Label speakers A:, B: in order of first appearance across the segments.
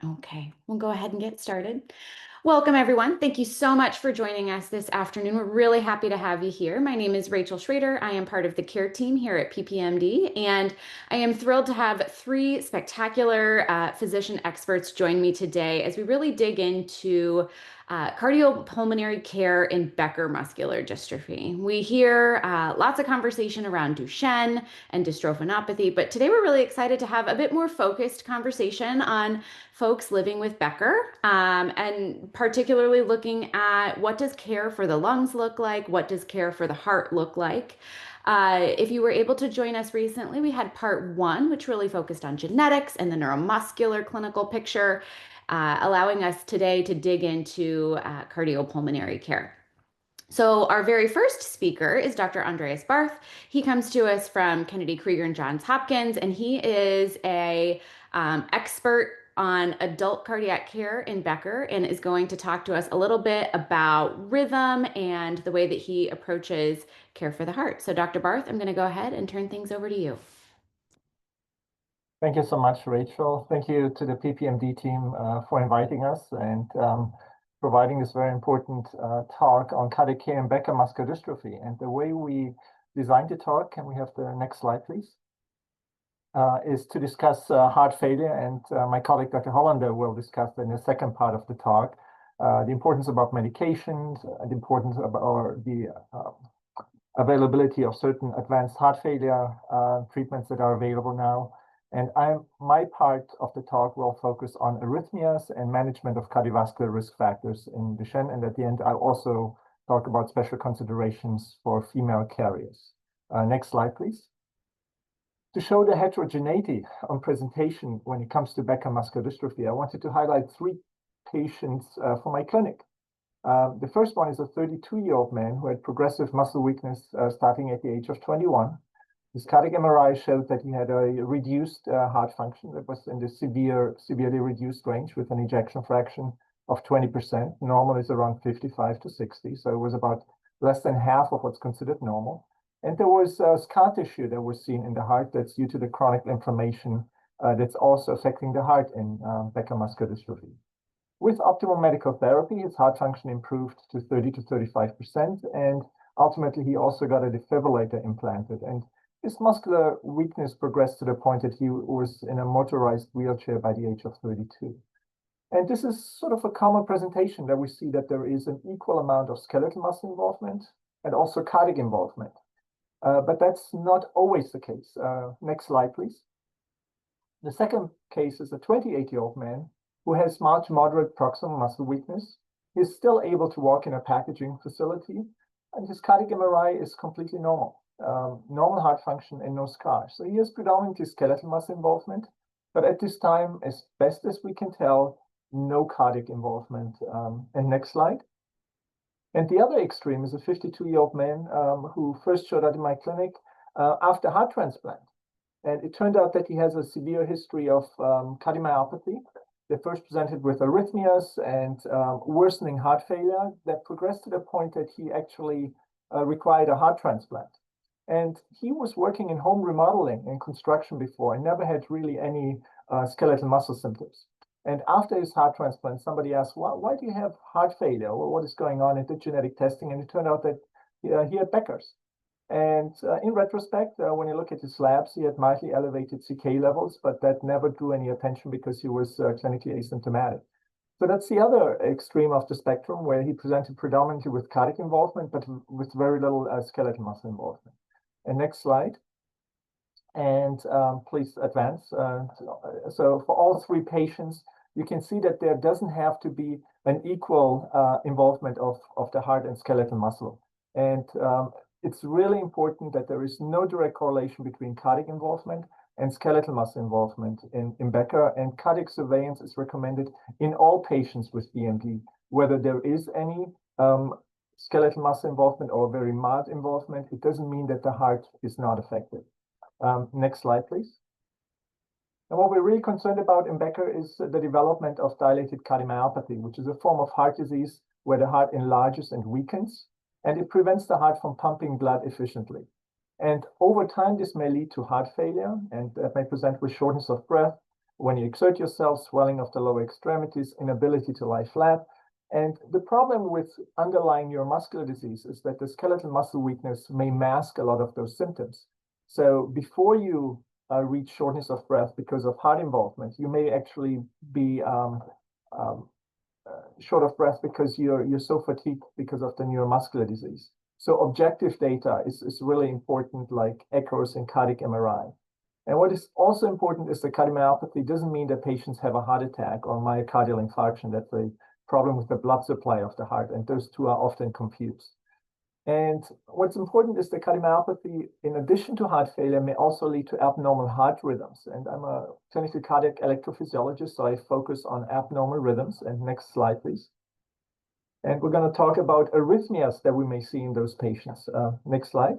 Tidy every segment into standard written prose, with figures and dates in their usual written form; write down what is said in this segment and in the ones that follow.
A: Okay, we'll go ahead and get started. Welcome, everyone. Thank you so much for joining us this afternoon. We're really happy to have you here. My name is Rachel Schrader. I am part of the care team here at PPMD, and I am thrilled to have three spectacular physician experts join me today as we really dig into cardiopulmonary care in Becker muscular dystrophy. We hear lots of conversation around Duchenne and dystrophinopathy, but today we're really excited to have a bit more focused conversation on folks living with Becker, and particularly looking at what does care for the lungs look like, what does care for the heart look like. If you were able to join us recently, we had part one, which really focused on genetics and the neuromuscular clinical picture, allowing us today to dig into cardiopulmonary care. So our very first speaker is Dr. Andreas Barth. He comes to us from Kennedy Krieger and Johns Hopkins, and he is a expert on adult cardiac care in Becker and is going to talk to us a little bit about rhythm and the way that he approaches care for the heart. So Dr. Barth, I'm going to go ahead and turn things over to you.
B: Thank you so much, Rachel. Thank you to the PPMD team for inviting us and providing this very important talk on cardiac care and Becker muscular dystrophy. And the way we designed the talk, can we have the next slide, please? Is to discuss heart failure, and my colleague Dr. Hollander will discuss in the second part of the talk the importance about medications, the importance of or the availability of certain advanced heart failure treatments that are available now. And my part of the talk will focus on arrhythmias and management of cardiovascular risk factors in Duchenne. And at the end, I'll also talk about special considerations for female carriers. Next slide, please. To show the heterogeneity on presentation when it comes to Becker muscular dystrophy, I wanted to highlight three patients from my clinic. The first one is a 32-year-old man who had progressive muscle weakness starting at the age of 21. His cardiac MRI showed that he had a reduced heart function that was in the severely reduced range with an ejection fraction of 20%. Normal is around 55 to 60, so it was about less than half of what's considered normal. And there was scar tissue that was seen in the heart that's due to the chronic inflammation that's also affecting the heart in Becker muscular dystrophy. With optimal medical therapy, his heart function improved to 30 to 35%, and ultimately he also got a defibrillator implanted. And his muscular weakness progressed to the point that he was in a motorized wheelchair by the age of 32. And this is sort of a common presentation that we see that there is an equal amount of skeletal muscle involvement and also cardiac involvement. But that's not always the case. Next slide, please. The second case is a 28-year-old man who has mild to moderate proximal muscle weakness. He's still able to walk in a packaging facility, and his cardiac MRI is completely normal. Normal heart function and no scars. So he has predominantly skeletal muscle involvement, but at this time, as best as we can tell, no cardiac involvement. And next slide. And the other extreme is a 52-year-old man who first showed up in my clinic after heart transplant. And it turned out that he has a severe history of cardiomyopathy. They first presented with arrhythmias and worsening heart failure that progressed to the point that he actually required a heart transplant. And he was working in home remodeling and construction before and never had really any skeletal muscle symptoms. And after his heart transplant, somebody asked, why do you have heart failure? Well, what is going on? And did genetic testing, and it turned out that he had Becker's. And in retrospect, when you look at his labs, he had mildly elevated CK levels, but that never drew any attention because he was clinically asymptomatic. So that's the other extreme of the spectrum, where he presented predominantly with cardiac involvement, but with very little skeletal muscle involvement. And next slide. And please advance. So for all three patients, you can see that there doesn't have to be an equal involvement of the heart and skeletal muscle. And it's really important that there is no direct correlation between cardiac involvement and skeletal muscle involvement in Becker, and cardiac surveillance is recommended in all patients with BMD, whether there is any skeletal muscle involvement or very mild involvement. It doesn't mean that the heart is not affected. Next slide, please. And what we're really concerned about in Becker is the development of dilated cardiomyopathy, which is a form of heart disease where the heart enlarges and weakens, and it prevents the heart from pumping blood efficiently. And over time, this may lead to heart failure, and that may present with shortness of breath, when you exert yourself, swelling of the lower extremities, inability to lie flat. And the problem with underlying neuromuscular disease is that the skeletal muscle weakness may mask a lot of those symptoms. So before you reach shortness of breath because of heart involvement, you may actually be short of breath because you're so fatigued because of the neuromuscular disease. So objective data is really important, like echoes and cardiac MRI. And what is also important is the cardiomyopathy doesn't mean that patients have a heart attack or myocardial infarction. That's a problem with the blood supply of the heart, and those two are often confused. And what's important is the cardiomyopathy, in addition to heart failure, may also lead to abnormal heart rhythms. And I'm a clinical cardiac electrophysiologist, so I focus on abnormal rhythms. And next slide, please. And we're going to talk about arrhythmias that we may see in those patients. Next slide.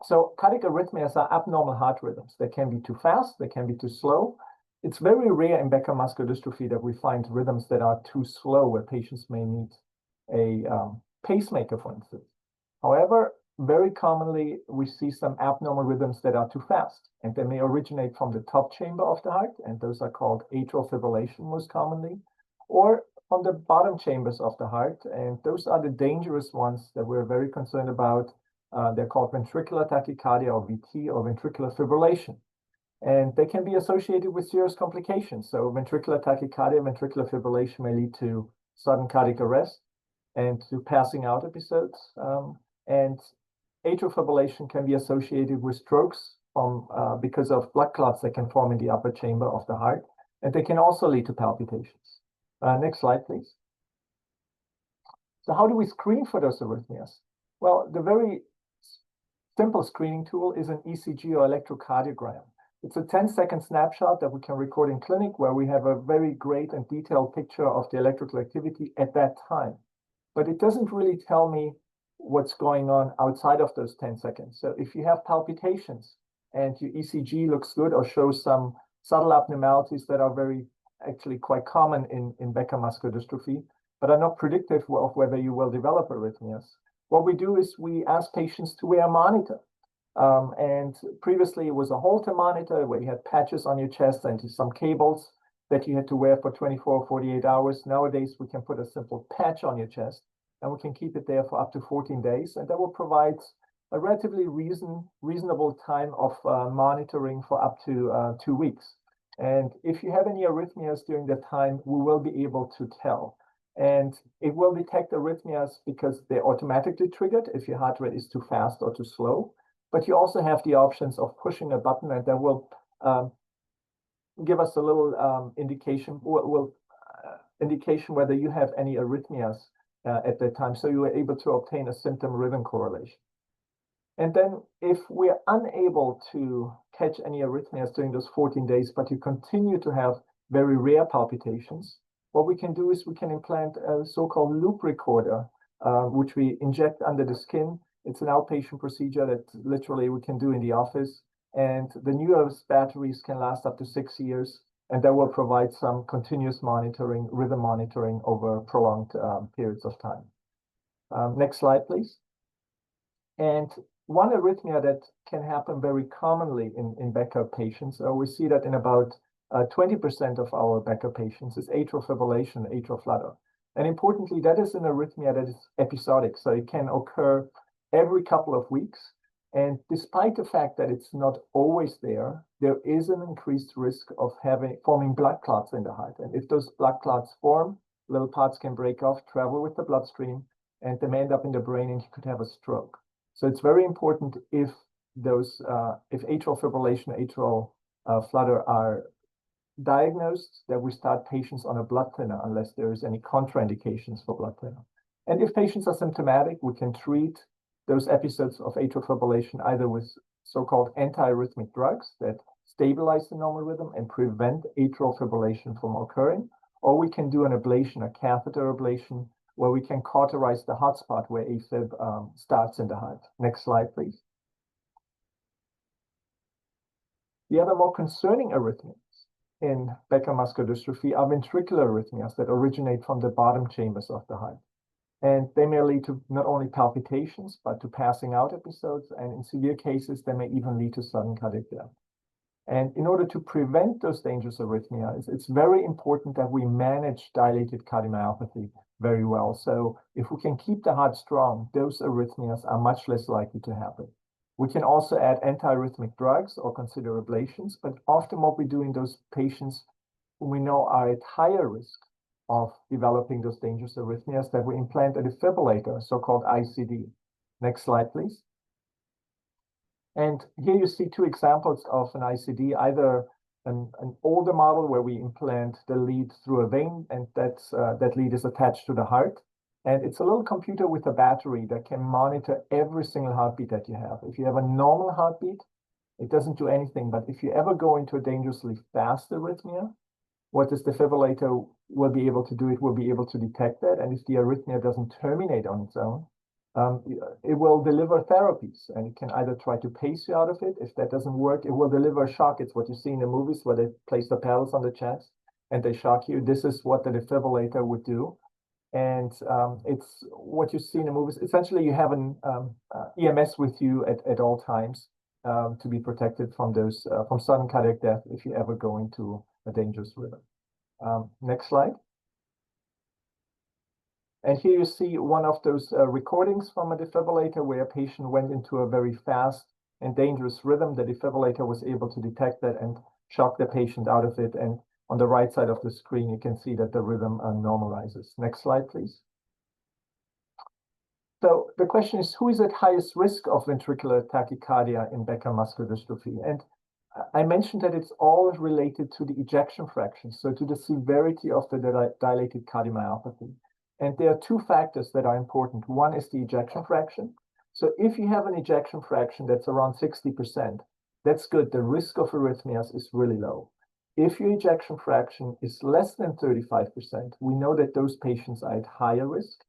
B: So cardiac arrhythmias are abnormal heart rhythms. They can be too fast, they can be too slow. It's very rare in Becker muscular dystrophy that we find rhythms that are too slow, where patients may need a pacemaker, for instance. However, very commonly, we see some abnormal rhythms that are too fast, and they may originate from the top chamber of the heart, and those are called atrial fibrillation most commonly, or from the bottom chambers of the heart, and those are the dangerous ones that we're very concerned about. They're called ventricular tachycardia, or VT, or ventricular fibrillation. And they can be associated with serious complications. So ventricular tachycardia, ventricular fibrillation may lead to sudden cardiac arrest and to passing out episodes. And atrial fibrillation can be associated with strokes because of blood clots that can form in the upper chamber of the heart. And they can also lead to palpitations. Next slide, please. So how do we screen for those arrhythmias? Well, the very simple screening tool is an ECG or electrocardiogram. It's a 10-second snapshot that we can record in clinic, where we have a very great and detailed picture of the electrical activity at that time. But it doesn't really tell me what's going on outside of those 10 seconds. So if you have palpitations and your ECG looks good or shows some subtle abnormalities that are actually quite common in Becker muscular dystrophy, but are not predictive of whether you will develop arrhythmias, what we do is we ask patients to wear a monitor. And previously it was a Holter monitor where you had patches on your chest and some cables that you had to wear for 24 or 48 hours. Nowadays, we can put a simple patch on your chest and we can keep it there for up to 14 days. And that will provide a relatively reasonable time of monitoring for up to 2 weeks. And if you have any arrhythmias during that time, we will be able to tell. And it will detect arrhythmias because they're automatically triggered if your heart rate is too fast or too slow. But you also have the options of pushing a button, and that will give us a little indication whether you have any arrhythmias at that time. So you are able to obtain a symptom-rhythm correlation. And then if we're unable to catch any arrhythmias during those 14 days, but you continue to have very rare palpitations, what we can do is we can implant a so-called loop recorder, which we inject under the skin. It's an outpatient procedure that literally we can do in the office. And the newest batteries can last up to 6 years, and that will provide some continuous monitoring, rhythm monitoring over prolonged periods of time. Next slide, please. And one arrhythmia that can happen very commonly in Becker patients, we see that in about 20% of our Becker patients, is atrial fibrillation, atrial flutter. And importantly, that is an arrhythmia that is episodic, so it can occur every couple of weeks. And despite the fact that it's not always there, there is an increased risk of forming blood clots in the heart. And if those blood clots form, little parts can break off, travel with the bloodstream, and they may end up in the brain, and you could have a stroke. So it's very important if atrial fibrillation, atrial flutter are diagnosed, that we start patients on a blood thinner unless there is any contraindications for blood thinner. And if patients are symptomatic, we can treat those episodes of atrial fibrillation either with so-called antiarrhythmic drugs that stabilize the normal rhythm and prevent atrial fibrillation from occurring, or we can do an ablation, a catheter ablation, where we can cauterize the hotspot where AFib starts in the heart. Next slide, please. The other more concerning arrhythmias in Becker muscular dystrophy are ventricular arrhythmias that originate from the bottom chambers of the heart. And they may lead to not only palpitations, but to passing out episodes. And in severe cases, they may even lead to sudden cardiac death. And in order to prevent those dangerous arrhythmias, it's very important that we manage dilated cardiomyopathy very well. So if we can keep the heart strong, those arrhythmias are much less likely to happen. We can also add antiarrhythmic drugs or consider ablations, but often what we do in those patients who we know are at higher risk of developing those dangerous arrhythmias, that we implant a defibrillator, so-called ICD. Next slide, please. And here you see two examples of an ICD, either an older model where we implant the lead through a vein, and that lead is attached to the heart. And it's a little computer with a battery that can monitor every single heartbeat that you have. If you have a normal heartbeat, it doesn't do anything. But if you ever go into a dangerously fast arrhythmia, what this defibrillator will be able to do, it will be able to detect that. And if the arrhythmia doesn't terminate on its own, it will deliver therapies, and it can either try to pace you out of it. If that doesn't work, it will deliver shock. It's what you see in the movies where they place the paddles on the chest and they shock you. This is what the defibrillator would do. And it's what you see in the movies. Essentially, you have an EMS with you at all times to be protected from those from sudden cardiac death if you ever go into a dangerous rhythm. Next slide. And here you see one of those recordings from a defibrillator where a patient went into a very fast and dangerous rhythm. The defibrillator was able to detect that and shock the patient out of it. And on the right side of the screen, you can see that the rhythm normalizes. Next slide, please. So the question is, who is at highest risk of ventricular tachycardia in Becker muscular dystrophy? And I mentioned that it's all related to the ejection fraction, so to the severity of the dilated cardiomyopathy. And there are two factors that are important. One is the ejection fraction. So if you have an ejection fraction that's around 60%, that's good. The risk of arrhythmias is really low. If your ejection fraction is less than 35%, we know that those patients are at higher risk.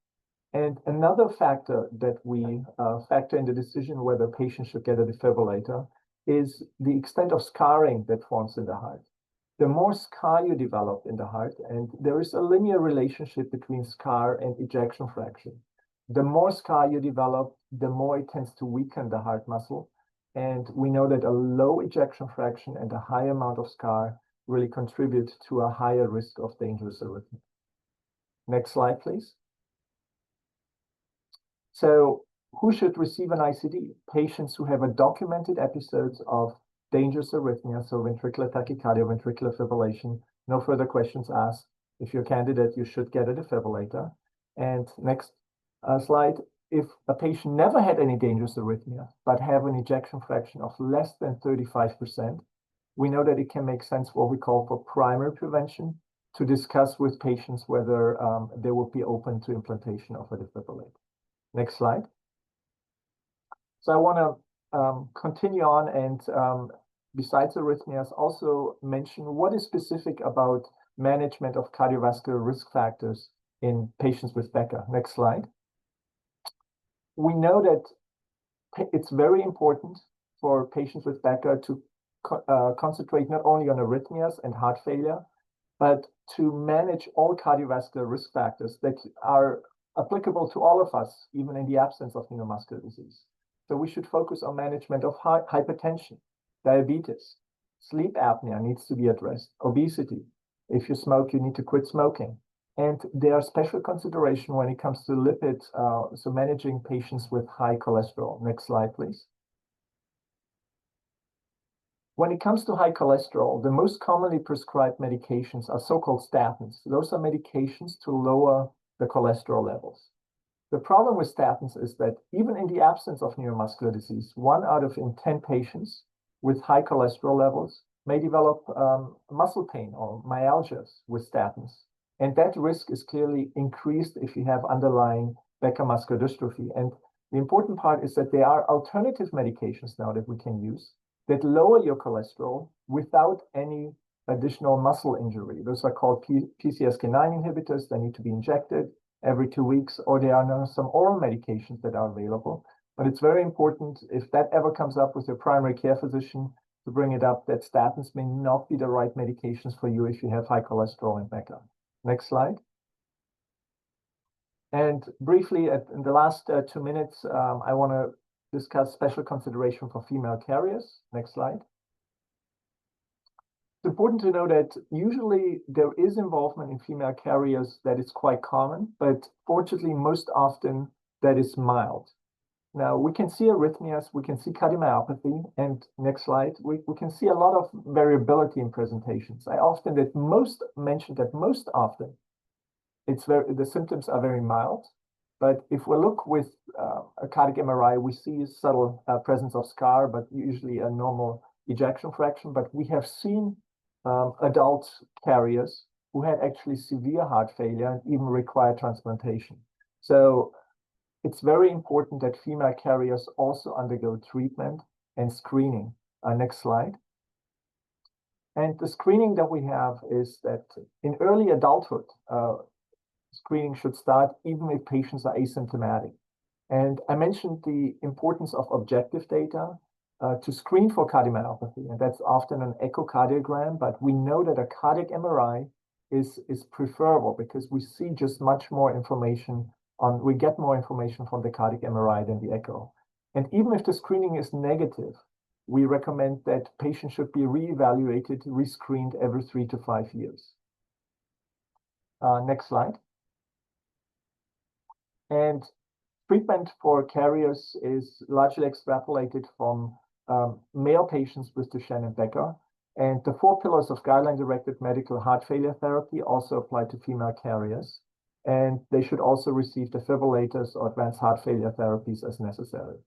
B: And another factor that we factor in the decision whether patients should get a defibrillator is the extent of scarring that forms in the heart. The more scar you develop in the heart, and there is a linear relationship between scar and ejection fraction. The more scar you develop, the more it tends to weaken the heart muscle. And we know that a low ejection fraction and a high amount of scar really contribute to a higher risk of dangerous arrhythmia. Next slide, please. So who should receive an ICD? Patients who have a documented episodes of dangerous arrhythmia, so ventricular tachycardia, ventricular fibrillation, no further questions asked. If you're a candidate, you should get a defibrillator. And next slide, if a patient never had any dangerous arrhythmia, but have an ejection fraction of less than 35%, we know that it can make sense what we call for primary prevention to discuss with patients whether they will be open to implantation of a defibrillator. Next slide. So I want to continue on and besides arrhythmias, also mention what is specific about management of cardiovascular risk factors in patients with Becker. Next slide. We know that it's very important for patients with Becker to concentrate not only on arrhythmias and heart failure, but to manage all cardiovascular risk factors that are applicable to all of us, even in the absence of neuromuscular disease. So we should focus on management of hypertension, diabetes, sleep apnea needs to be addressed, obesity. If you smoke, you need to quit smoking. And there are special consideration when it comes to lipids, so managing patients with high cholesterol. Next slide, please. When it comes to high cholesterol, the most commonly prescribed medications are so-called statins. Those are medications to lower the cholesterol levels. The problem with statins is that even in the absence of neuromuscular disease, 1 out of 10 patients with high cholesterol levels may develop muscle pain or myalgias with statins. And that risk is clearly increased if you have underlying Becker muscular dystrophy. And the important part is that there are alternative medications now that we can use that lower your cholesterol without any additional muscle injury. Those are called PCSK9 inhibitors. They need to be injected every 2 weeks, or there are now some oral medications that are available. But it's very important, if that ever comes up with your primary care physician, to bring it up that statins may not be the right medications for you if you have high cholesterol and Becker. Next slide. And briefly, in the last 2 minutes, I want to discuss special consideration for female carriers. Next slide. It's important to know that usually there is involvement in female carriers that is quite common, but fortunately, most often that is mild. Now, we can see arrhythmias, we can see cardiomyopathy, and next slide, we can see a lot of variability in presentations. I often mention that most often the symptoms are very mild, but if we look with a cardiac MRI, we see subtle presence of scar, but usually a normal ejection fraction. But we have seen adult carriers who had actually severe heart failure and even require transplantation. So it's very important that female carriers also undergo treatment and screening. Next slide. And the screening that we have is that in early adulthood, screening should start even if patients are asymptomatic. And I mentioned the importance of objective data to screen for cardiomyopathy, and that's often an echocardiogram, but we know that a cardiac MRI is preferable because we see just much more information we get more information from the cardiac MRI than the echo. And even if the screening is negative, we recommend that patients should be reevaluated, rescreened every 3 to 5 years. Next slide. And treatment for carriers is largely extrapolated from male patients with Duchenne and Becker. And the 4 pillars of guideline-directed medical heart failure therapy also apply to female carriers. And they should also receive defibrillators or advanced heart failure therapies as necessary.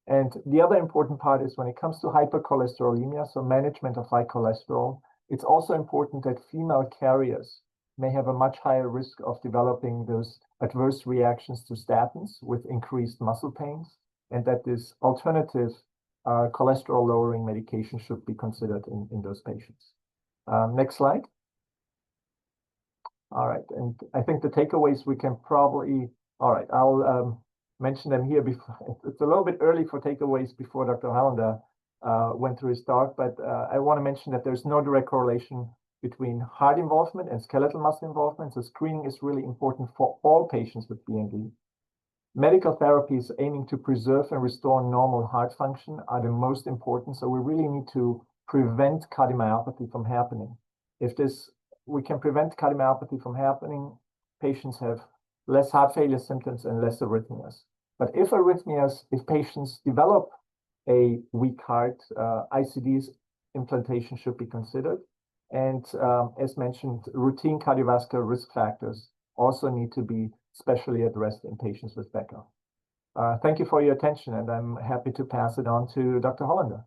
B: And the other important part is when it comes to hypercholesterolemia, so management of high cholesterol, it's also important that female carriers may have a much higher risk of developing those adverse reactions to statins with increased muscle pains, and that this alternative cholesterol-lowering medication should be considered in those patients. Next slide. All right, and I think the takeaways we can probably, all right, I'll mention them here before. It's a little bit early for takeaways before Dr. Hollander went through his talk, but I want to mention that there's no direct correlation between heart involvement and skeletal muscle involvement, so screening is really important for all patients with BMD. Medical therapies aiming to preserve and restore normal heart function are the most important, so we really need to prevent cardiomyopathy from happening. If we can prevent cardiomyopathy from happening, patients have less heart failure symptoms and less arrhythmias. But if patients develop a weak heart, ICDs implantation should be considered. And as mentioned, routine cardiovascular risk factors also need to be specially addressed in patients with Becker. Thank you for your attention, and I'm happy to pass it on to Dr. Hollander.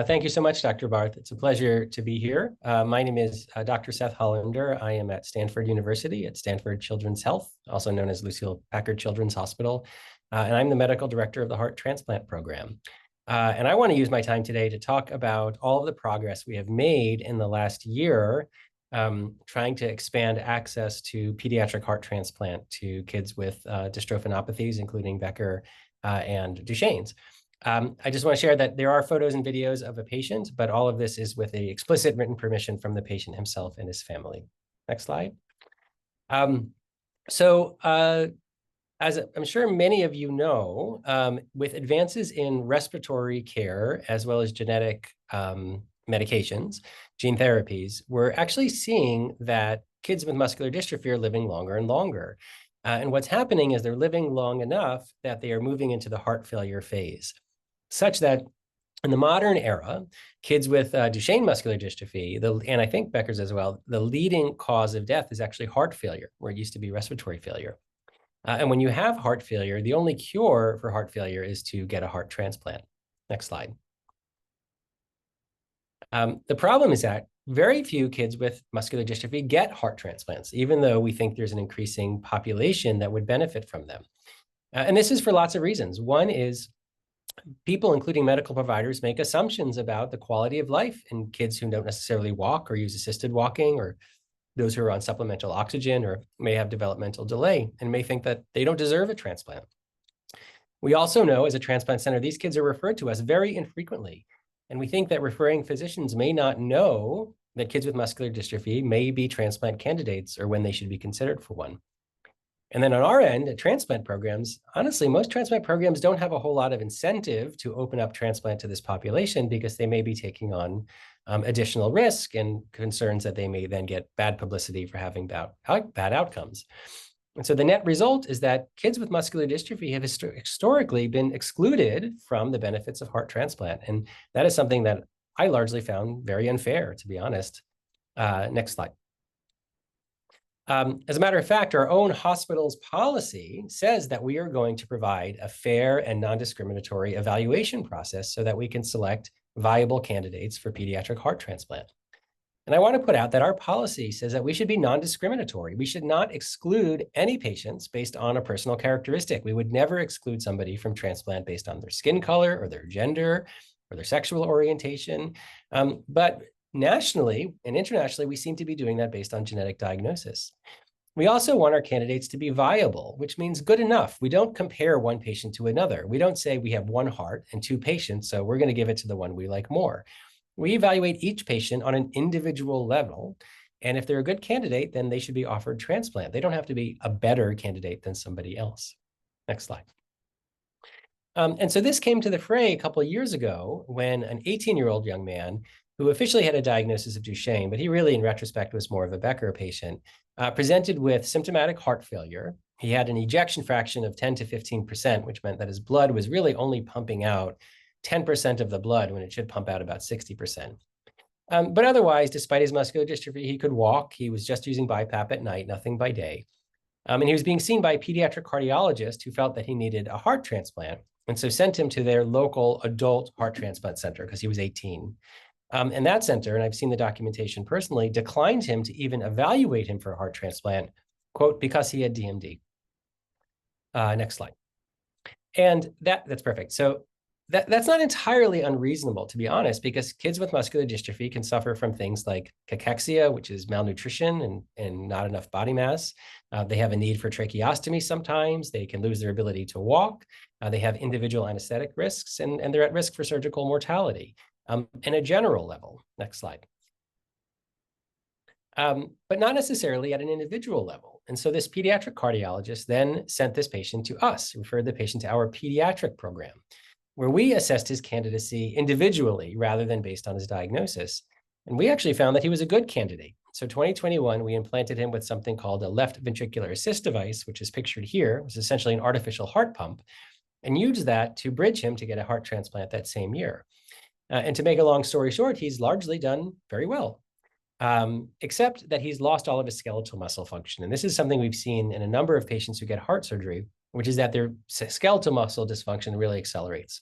C: Thank you so much, Dr. Barth. It's a pleasure to be here. My name is Dr. Seth Hollander. I am at Stanford University at Stanford Children's Health, also known as Lucile Packard Children's Hospital. And I'm the medical director of the heart transplant program. And I want to use my time today to talk about all of the progress we have made in the last year trying to expand access to pediatric heart transplant to kids with dystrophinopathies, including Becker and Duchenne's. I just want to share that there are photos and videos of a patient, but all of this is with the explicit written permission from the patient himself and his family. Next slide. As I'm sure many of you know, with advances in respiratory care, as well as genetic medications, gene therapies, we're actually seeing that kids with muscular dystrophy are living longer and longer. And what's happening is they're living long enough that they are moving into the heart failure phase, such that in the modern era, kids with Duchenne muscular dystrophy, and I think Becker's as well, the leading cause of death is actually heart failure, where it used to be respiratory failure. And when you have heart failure, the only cure for heart failure is to get a heart transplant. Next slide. The problem is that very few kids with muscular dystrophy get heart transplants, even though we think there's an increasing population that would benefit from them. And this is for lots of reasons. One is people, including medical providers, make assumptions about the quality of life in kids who don't necessarily walk or use assisted walking, or those who are on supplemental oxygen or may have developmental delay and may think that they don't deserve a transplant. We also know as a transplant center, these kids are referred to us very infrequently. And we think that referring physicians may not know that kids with muscular dystrophy may be transplant candidates or when they should be considered for one. And then on our end, at transplant programs, honestly, most transplant programs don't have a whole lot of incentive to open up transplant to this population because they may be taking on additional risk and concerns that they may then get bad publicity for having bad outcomes. And so the net result is that kids with muscular dystrophy have historically been excluded from the benefits of heart transplant. And that is something that I largely found very unfair, to be honest. Next slide. As a matter of fact, our own hospital's policy says that we are going to provide a fair and non-discriminatory evaluation process so that we can select viable candidates for pediatric heart transplant. And I want to put out that our policy says that we should be non-discriminatory. We should not exclude any patients based on a personal characteristic. We would never exclude somebody from transplant based on their skin color or their gender or their sexual orientation. But nationally and internationally, we seem to be doing that based on genetic diagnosis. We also want our candidates to be viable, which means good enough. We don't compare one patient to another. We don't say we have one heart and two patients, so we're going to give it to the one we like more. We evaluate each patient on an individual level. And if they're a good candidate, then they should be offered transplant. They don't have to be a better candidate than somebody else. Next slide. And so this came to the fray a couple of years ago when an 18-year-old young man who officially had a diagnosis of Duchenne, but he really, in retrospect, was more of a Becker patient, presented with symptomatic heart failure. He had an ejection fraction of 10 to 15%, which meant that his blood was really only pumping out 10% of the blood when it should pump out about 60%. But otherwise, despite his muscular dystrophy, he could walk. He was just using BiPAP at night, nothing by day. And he was being seen by a pediatric cardiologist who felt that he needed a heart transplant, and so sent him to their local adult heart transplant center because he was 18. And that center, and I've seen the documentation personally, declined him to even evaluate him for a heart transplant, quote, because he had DMD. Next slide. And that's perfect. So that's not entirely unreasonable, to be honest, because kids with muscular dystrophy can suffer from things like cachexia, which is malnutrition and not enough body mass. They have a need for tracheostomy sometimes. They can lose their ability to walk. They have individual anesthetic risks, and they're at risk for surgical mortality. In a general level. Next slide. But not necessarily at an individual level. And so this pediatric cardiologist then sent this patient to us, referred the patient to our pediatric program, where we assessed his candidacy individually rather than based on his diagnosis. And we actually found that he was a good candidate. So 2021, we implanted him with something called a left ventricular assist device, which is pictured here. It was essentially an artificial heart pump, and used that to bridge him to get a heart transplant that same year. And to make a long story short, he's largely done very well, except that he's lost all of his skeletal muscle function. And this is something we've seen in a number of patients who get heart surgery, which is that their skeletal muscle dysfunction really accelerates.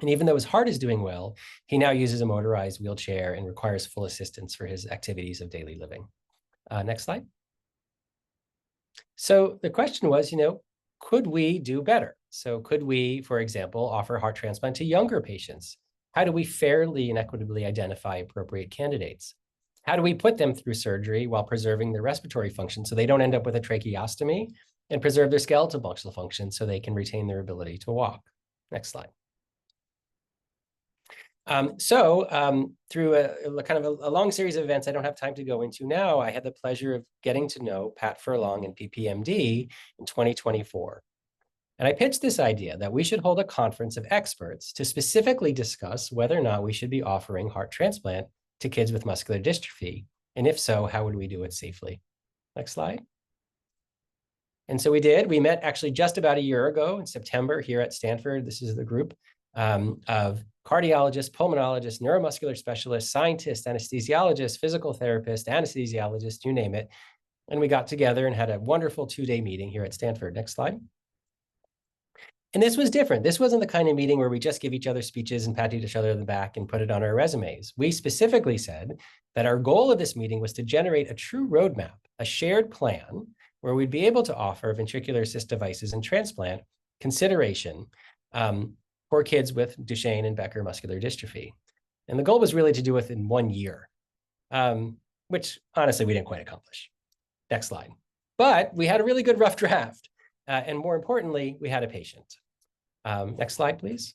C: And even though his heart is doing well, he now uses a motorized wheelchair and requires full assistance for his activities of daily living. Next slide. So the question was, could we do better? So could we, for example, offer heart transplant to younger patients? How do we fairly and equitably identify appropriate candidates? How do we put them through surgery while preserving their respiratory function so they don't end up with a tracheostomy, and preserve their skeletal muscle function so they can retain their ability to walk? Next slide. Through a kind of a long series of events I don't have time to go into now, I had the pleasure of getting to know Pat Furlong and PPMD in 2024. And I pitched this idea that we should hold a conference of experts to specifically discuss whether or not we should be offering heart transplant to kids with muscular dystrophy. And if so, how would we do it safely? Next slide. And so we did. We met actually just about a year ago in September here at Stanford. This is the group of cardiologists, pulmonologists, neuromuscular specialists, scientists, anesthesiologists, physical therapists, anesthesiologists, you name it. And we got together and had a wonderful 2-day meeting here at Stanford. Next slide. And this was different. This wasn't the kind of meeting where we just give each other speeches and pat each other on the back and put it on our resumes. We specifically said that our goal of this meeting was to generate a true roadmap, a shared plan, where we'd be able to offer ventricular assist devices and transplant consideration for kids with Duchenne and Becker muscular dystrophy. And the goal was really to do it in 1 year, which honestly, we didn't quite accomplish. Next slide. But we had a really good rough draft. And more importantly, we had a patient. Next slide, please.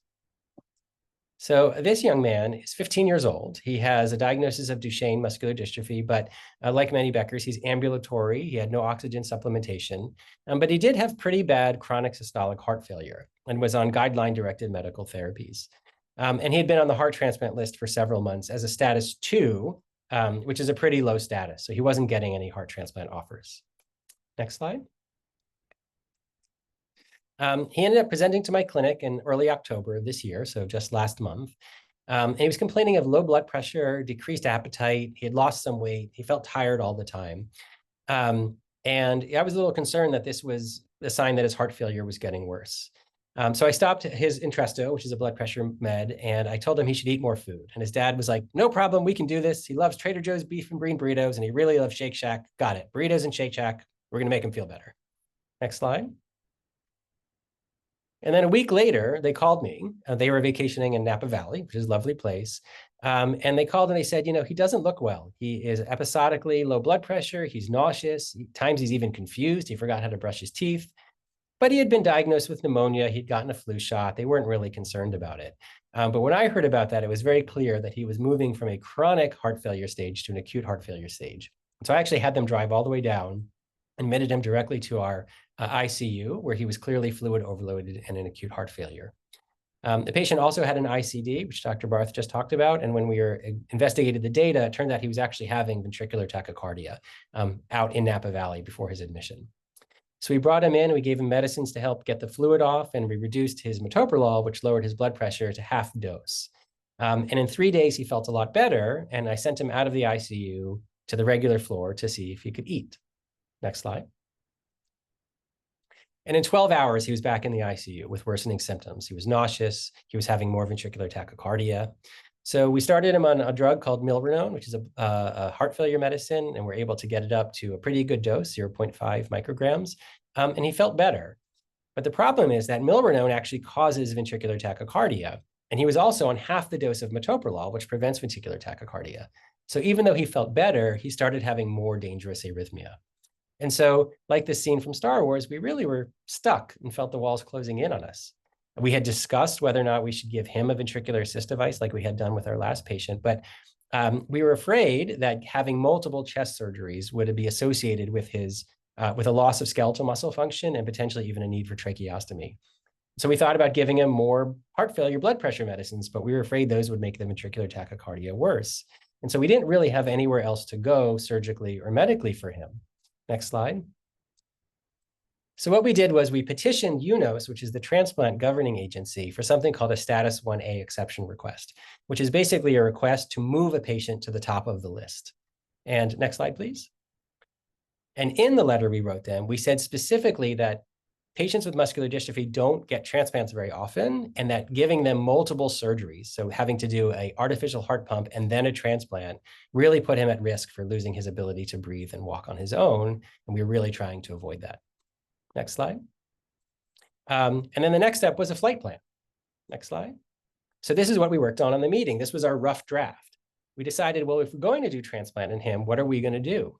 C: So this young man is 15 years old. He has a diagnosis of Duchenne muscular dystrophy, but like many Beckers, he's ambulatory. He had no oxygen supplementation, but he did have pretty bad chronic systolic heart failure and was on guideline-directed medical therapies. And he had been on the heart transplant list for several months as a status 2, which is a pretty low status. So he wasn't getting any heart transplant offers. Next slide. He ended up presenting to my clinic in early October of this year, so just last month. And he was complaining of low blood pressure, decreased appetite. He had lost some weight. He felt tired all the time. And I was a little concerned that this was a sign that his heart failure was getting worse. So I stopped his Entresto, which is a blood pressure med, and I told him he should eat more food. And his dad was like, no problem, we can do this. He loves Trader Joe's beef and green burritos, and he really loves Shake Shack. Got it. Burritos and Shake Shack. We're going to make him feel better. Next slide. And then a week later, they called me. They were vacationing in Napa Valley, which is a lovely place. And they called and they said, he doesn't look well. He is episodically low blood pressure. He's nauseous. At times he's even confused. He forgot how to brush his teeth. But he had been diagnosed with pneumonia. He'd gotten a flu shot. They weren't really concerned about it. But when I heard about that, it was very clear that he was moving from a chronic heart failure stage to an acute heart failure stage. So I actually had them drive all the way down, admitted him directly to our ICU, where he was clearly fluid overloaded and in acute heart failure. The patient also had an ICD, which Dr. Barth just talked about. And when we investigated the data, it turned out he was actually having ventricular tachycardia out in Napa Valley before his admission. So we brought him in, we gave him medicines to help get the fluid off, and we reduced his metoprolol, which lowered his blood pressure to half dose. And in 3 days, he felt a lot better. And I sent him out of the ICU to the regular floor to see if he could eat. Next slide. And in 12 hours, he was back in the ICU with worsening symptoms. He was nauseous. He was having more ventricular tachycardia. So we started him on a drug called milrinone, which is a heart failure medicine, and we're able to get it up to a pretty good dose, 0.5 micrograms, and he felt better. But the problem is that milrinone actually causes ventricular tachycardia, and he was also on half the dose of metoprolol, which prevents ventricular tachycardia. So even though he felt better, he started having more dangerous arrhythmia. And so, like this scene from Star Wars, we really were stuck and felt the walls closing in on us. We had discussed whether or not we should give him a ventricular assist device like we had done with our last patient, but we were afraid that having multiple chest surgeries would be associated with his with a loss of skeletal muscle function and potentially even a need for tracheostomy. So we thought about giving him more heart failure blood pressure medicines, but we were afraid those would make the ventricular tachycardia worse. And so we didn't really have anywhere else to go surgically or medically for him. Next slide. So what we did was we petitioned UNOS, which is the transplant governing agency, for something called a status 1A exception request, which is basically a request to move a patient to the top of the list. And next slide, please. And in the letter we wrote them, we said specifically that patients with muscular dystrophy don't get transplants very often, and that giving them multiple surgeries, so having to do an artificial heart pump and then a transplant, really put him at risk for losing his ability to breathe and walk on his own. And we were really trying to avoid that. Next slide. And then the next step was a flight plan. Next slide. So this is what we worked on the meeting. This was our rough draft. We decided, well, if we're going to do transplant in him, what are we going to do?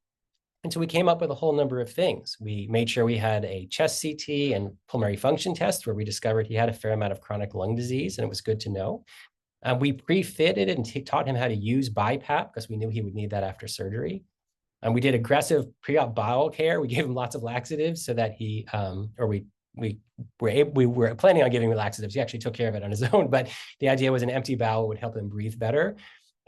C: And so we came up with a whole number of things. We made sure we had a chest CT and pulmonary function test where we discovered he had a fair amount of chronic lung disease, and it was good to know. We pre-fitted and taught him how to use BiPAP because we knew he would need that after surgery. And we did aggressive pre-op bowel care. We gave him lots of laxatives so that he, we were planning on giving him laxatives. He actually took care of it on his own, but the idea was an empty bowel would help him breathe better.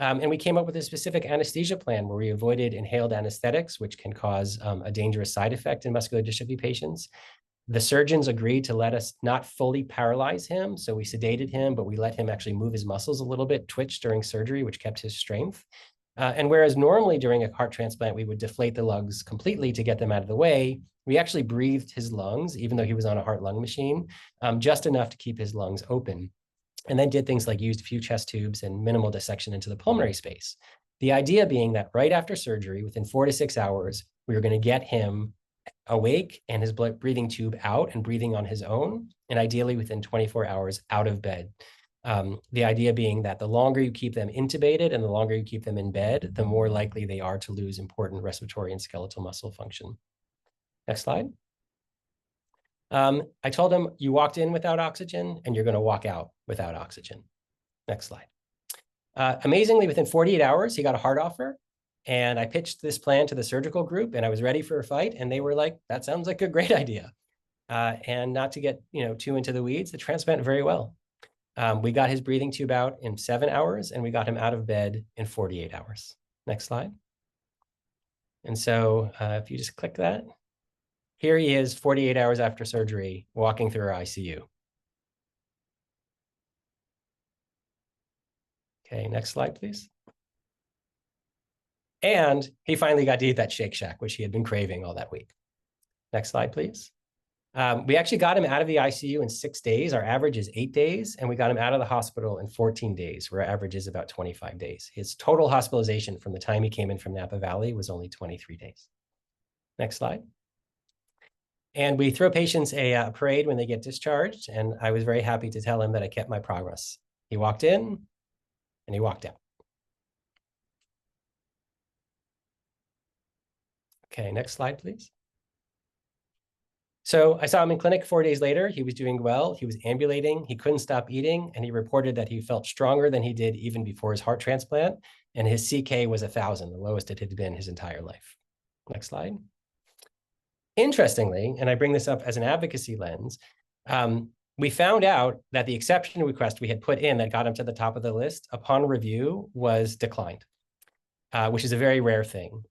C: And we came up with a specific anesthesia plan where we avoided inhaled anesthetics, which can cause a dangerous side effect in muscular dystrophy patients. The surgeons agreed to let us not fully paralyze him. So we sedated him, but we let him actually move his muscles a little bit, twitch during surgery, which kept his strength. And whereas normally during a heart transplant, we would deflate the lungs completely to get them out of the way, we actually breathed his lungs, even though he was on a heart-lung machine, just enough to keep his lungs open. And then did things like used a few chest tubes and minimal dissection into the pulmonary space. The idea being that right after surgery, within 4 to 6 hours, we were going to get him awake and his breathing tube out and breathing on his own, and ideally within 24 hours out of bed. The idea being that the longer you keep them intubated and the longer you keep them in bed, the more likely they are to lose important respiratory and skeletal muscle function. Next slide. I told him, you walked in without oxygen and you're going to walk out without oxygen. Next slide. Amazingly, within 48 hours, he got a heart offer. And I pitched this plan to the surgical group and I was ready for a fight. And they were like, that sounds like a great idea. And not to get too into the weeds, the transplant went very well. We got his breathing tube out in 7 hours, and we got him out of bed in 48 hours. Next slide. And so if you just click that, here he is 48 hours after surgery, walking through our ICU. Okay, next slide, please. And he finally got to eat that Shake Shack, which he had been craving all that week. Next slide, please. We actually got him out of the ICU in 6 days. Our average is 8 days, and we got him out of the hospital in 14 days, where our average is about 25 days. His total hospitalization from the time he came in from Napa Valley was only 23 days. Next slide. And we throw patients a parade when they get discharged, and I was very happy to tell him that I kept my promise. He walked in, and he walked out. Okay, next slide, please. So I saw him in clinic 4 days later. He was doing well. He was ambulating. He couldn't stop eating. And he reported that he felt stronger than he did even before his heart transplant. And his CK was 1,000, the lowest it had been his entire life. Next slide. Interestingly, and I bring this up as an advocacy lens, we found out that the exception request we had put in that got him to the top of the list upon review was declined, which is a very rare thing.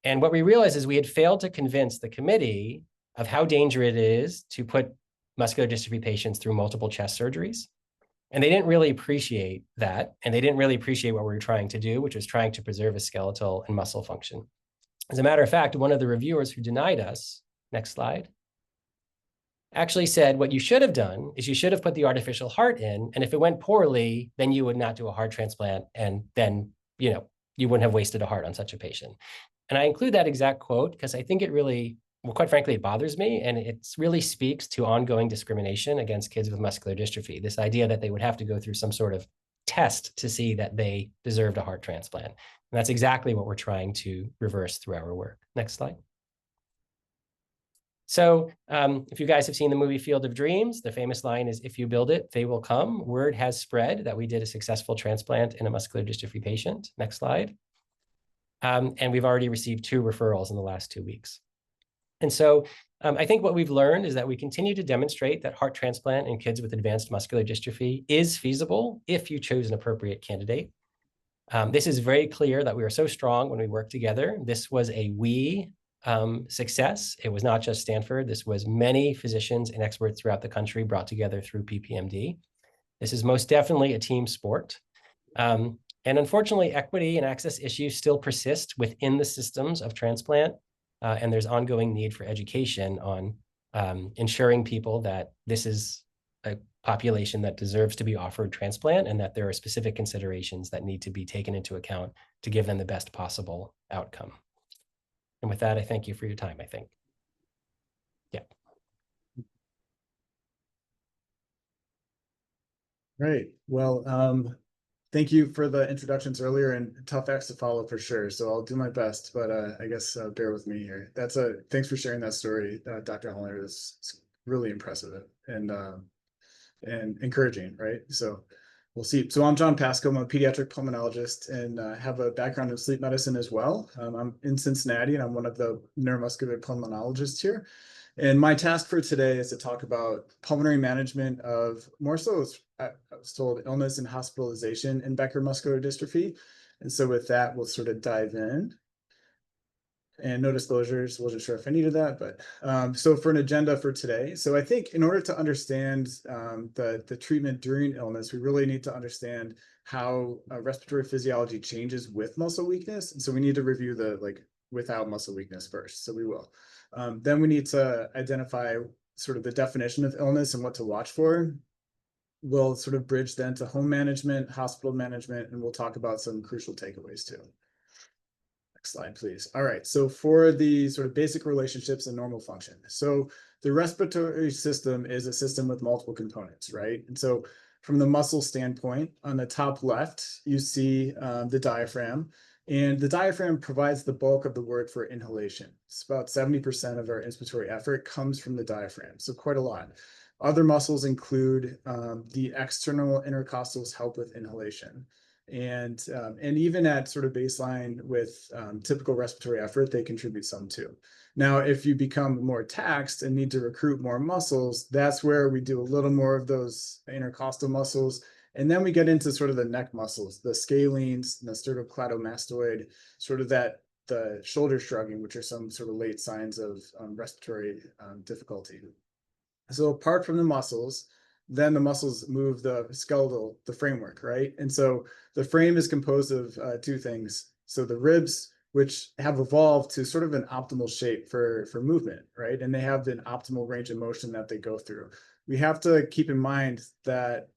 C: And what we realized is we had failed to convince the committee of how dangerous it is to put muscular dystrophy patients through multiple chest surgeries. And they didn't really appreciate that. And they didn't really appreciate what we were trying to do, which was trying to preserve his skeletal and muscle function. As a matter of fact, one of the reviewers who denied us, next slide, actually said, what you should have done is you should have put the artificial heart in. And if it went poorly, then you would not do a heart transplant. And then, you wouldn't have wasted a heart on such a patient. And I include that exact quote because I think it really, well, quite frankly, it bothers me. And it really speaks to ongoing discrimination against kids with muscular dystrophy. This idea that they would have to go through some sort of test to see that they deserved a heart transplant. And that's exactly what we're trying to reverse through our work. Next slide. So if you guys have seen the movie Field of Dreams, the famous line is, if you build it, they will come. Word has spread that we did a successful transplant in a muscular dystrophy patient. Next slide. And we've already received 2 referrals in the last 2 weeks. And so I think what we've learned is that we continue to demonstrate that heart transplant in kids with advanced muscular dystrophy is feasible if you choose an appropriate candidate. This is very clear that we were so strong when we worked together. This was a success. It was not just Stanford. This was many physicians and experts throughout the country brought together through PPMD. This is most definitely a team sport. And unfortunately, equity and access issues still persist within the systems of transplant. And there's ongoing need for education on ensuring people that this is a population that deserves to be offered transplant and that there are specific considerations that need to be taken into account to give them the best possible outcome. And with that, I thank you for your time, I think. Yeah.
D: Great. Well, thank you for the introductions earlier, and tough acts to follow for sure. So I'll do my best, but I guess bear with me here. Thanks for sharing that story, Dr. Hollander. It's really impressive and encouraging, right? So we'll see. So I'm John Pasco. I'm a pediatric pulmonologist and have a background in sleep medicine as well. I'm in Cincinnati, and I'm one of the neuromuscular pulmonologists here. And my task for today is to talk about pulmonary management of more so, I was told, illness and hospitalization in Becker muscular dystrophy. And so with that, we'll sort of dive in. And no disclosures, wasn't sure if I needed that, but so for an agenda for today. So I think in order to understand the treatment during illness, we really need to understand how respiratory physiology changes with muscle weakness. And so we need to review the without muscle weakness first. So we will. Then we need to identify sort of the definition of illness and what to watch for. We'll sort of bridge then to home management, hospital management, and we'll talk about some crucial takeaways too. Next slide, please. All right, so for the sort of basic relationships and normal function. So the respiratory system is a system with multiple components, right? And so from the muscle standpoint, on the top left, you see the diaphragm. And the diaphragm provides the bulk of the work for inhalation. It's about 70% of our inspiratory effort comes from the diaphragm, so quite a lot. Other muscles include the external intercostals help with inhalation. And even at sort of baseline with typical respiratory effort, they contribute some too. Now, if you become more taxed and need to recruit more muscles, that's where we do a little more of those intercostal muscles. And then we get into sort of the neck muscles, the scalenes, the sternocleidomastoid, sort of the shoulder shrugging, which are some sort of late signs of respiratory difficulty. So apart from the muscles, then the muscles move the framework, right? And so the frame is composed of two things. So the ribs, which have evolved to sort of an optimal shape for movement, right? And they have an optimal range of motion that they go through. We have to keep in mind that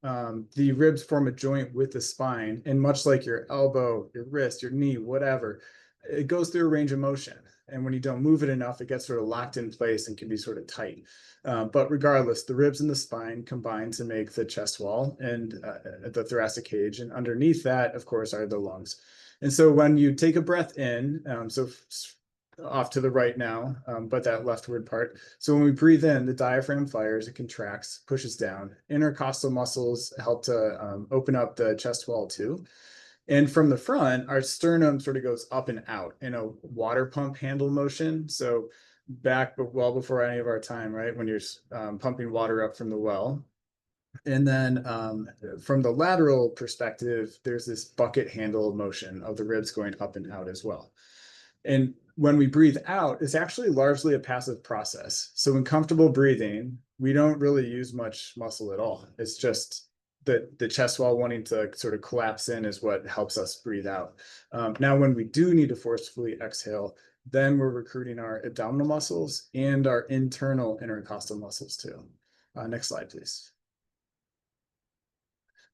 D: the ribs form a joint with the spine, and much like your elbow, your wrist, your knee, whatever, it goes through a range of motion. And when you don't move it enough, it gets sort of locked in place and can be sort of tight. But regardless, the ribs and the spine combine to make the chest wall and the thoracic cage. And underneath that, of course, are the lungs. And so when you take a breath in, off to the right now, but that leftward part. So when we breathe in, the diaphragm fires, it contracts, pushes down. Intercostal muscles help to open up the chest wall too. And from the front, our sternum sort of goes up and out in a water pump handle motion. So back, but well before any of our time, right? When you're pumping water up from the well. And then from the lateral perspective, there's this bucket handle motion of the ribs going up and out as well. And when we breathe out, it's actually largely a passive process. So in comfortable breathing, we don't really use much muscle at all. It's just the chest wall wanting to sort of collapse in is what helps us breathe out. Now, when we do need to forcefully exhale, then we're recruiting our abdominal muscles and our internal intercostal muscles too. Next slide, please.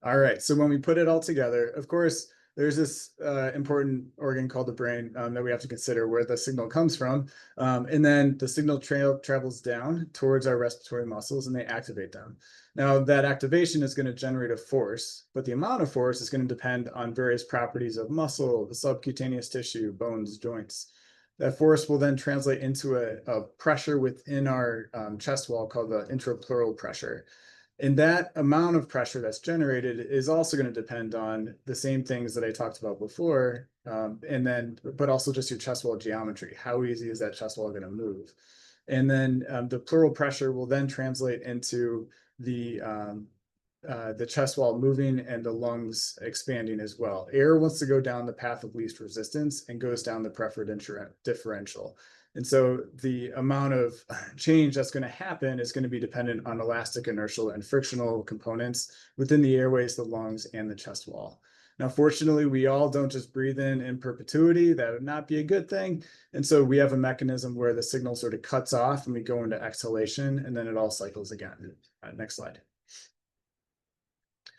D: All right, so when we put it all together, of course, there's this important organ called the brain that we have to consider where the signal comes from. And then the signal travels down towards our respiratory muscles and they activate them. Now that activation is going to generate a force, but the amount of force is going to depend on various properties of muscle, the subcutaneous tissue, bones, joints. That force will then translate into a pressure within our chest wall called the intrapleural pressure. And that amount of pressure that's generated is also going to depend on the same things that I talked about before, but also just your chest wall geometry. How easy is that chest wall going to move? And then the pleural pressure will then translate into the chest wall moving and the lungs expanding as well. Air wants to go down the path of least resistance and goes down the preferred differential. And so the amount of change that's going to happen is going to be dependent on elastic, inertial, and frictional components within the airways, the lungs, and the chest wall. Now, fortunately, we all don't just breathe in perpetuity. That would not be a good thing. And so we have a mechanism where the signal sort of cuts off and we go into exhalation, and then it all cycles again. Next slide.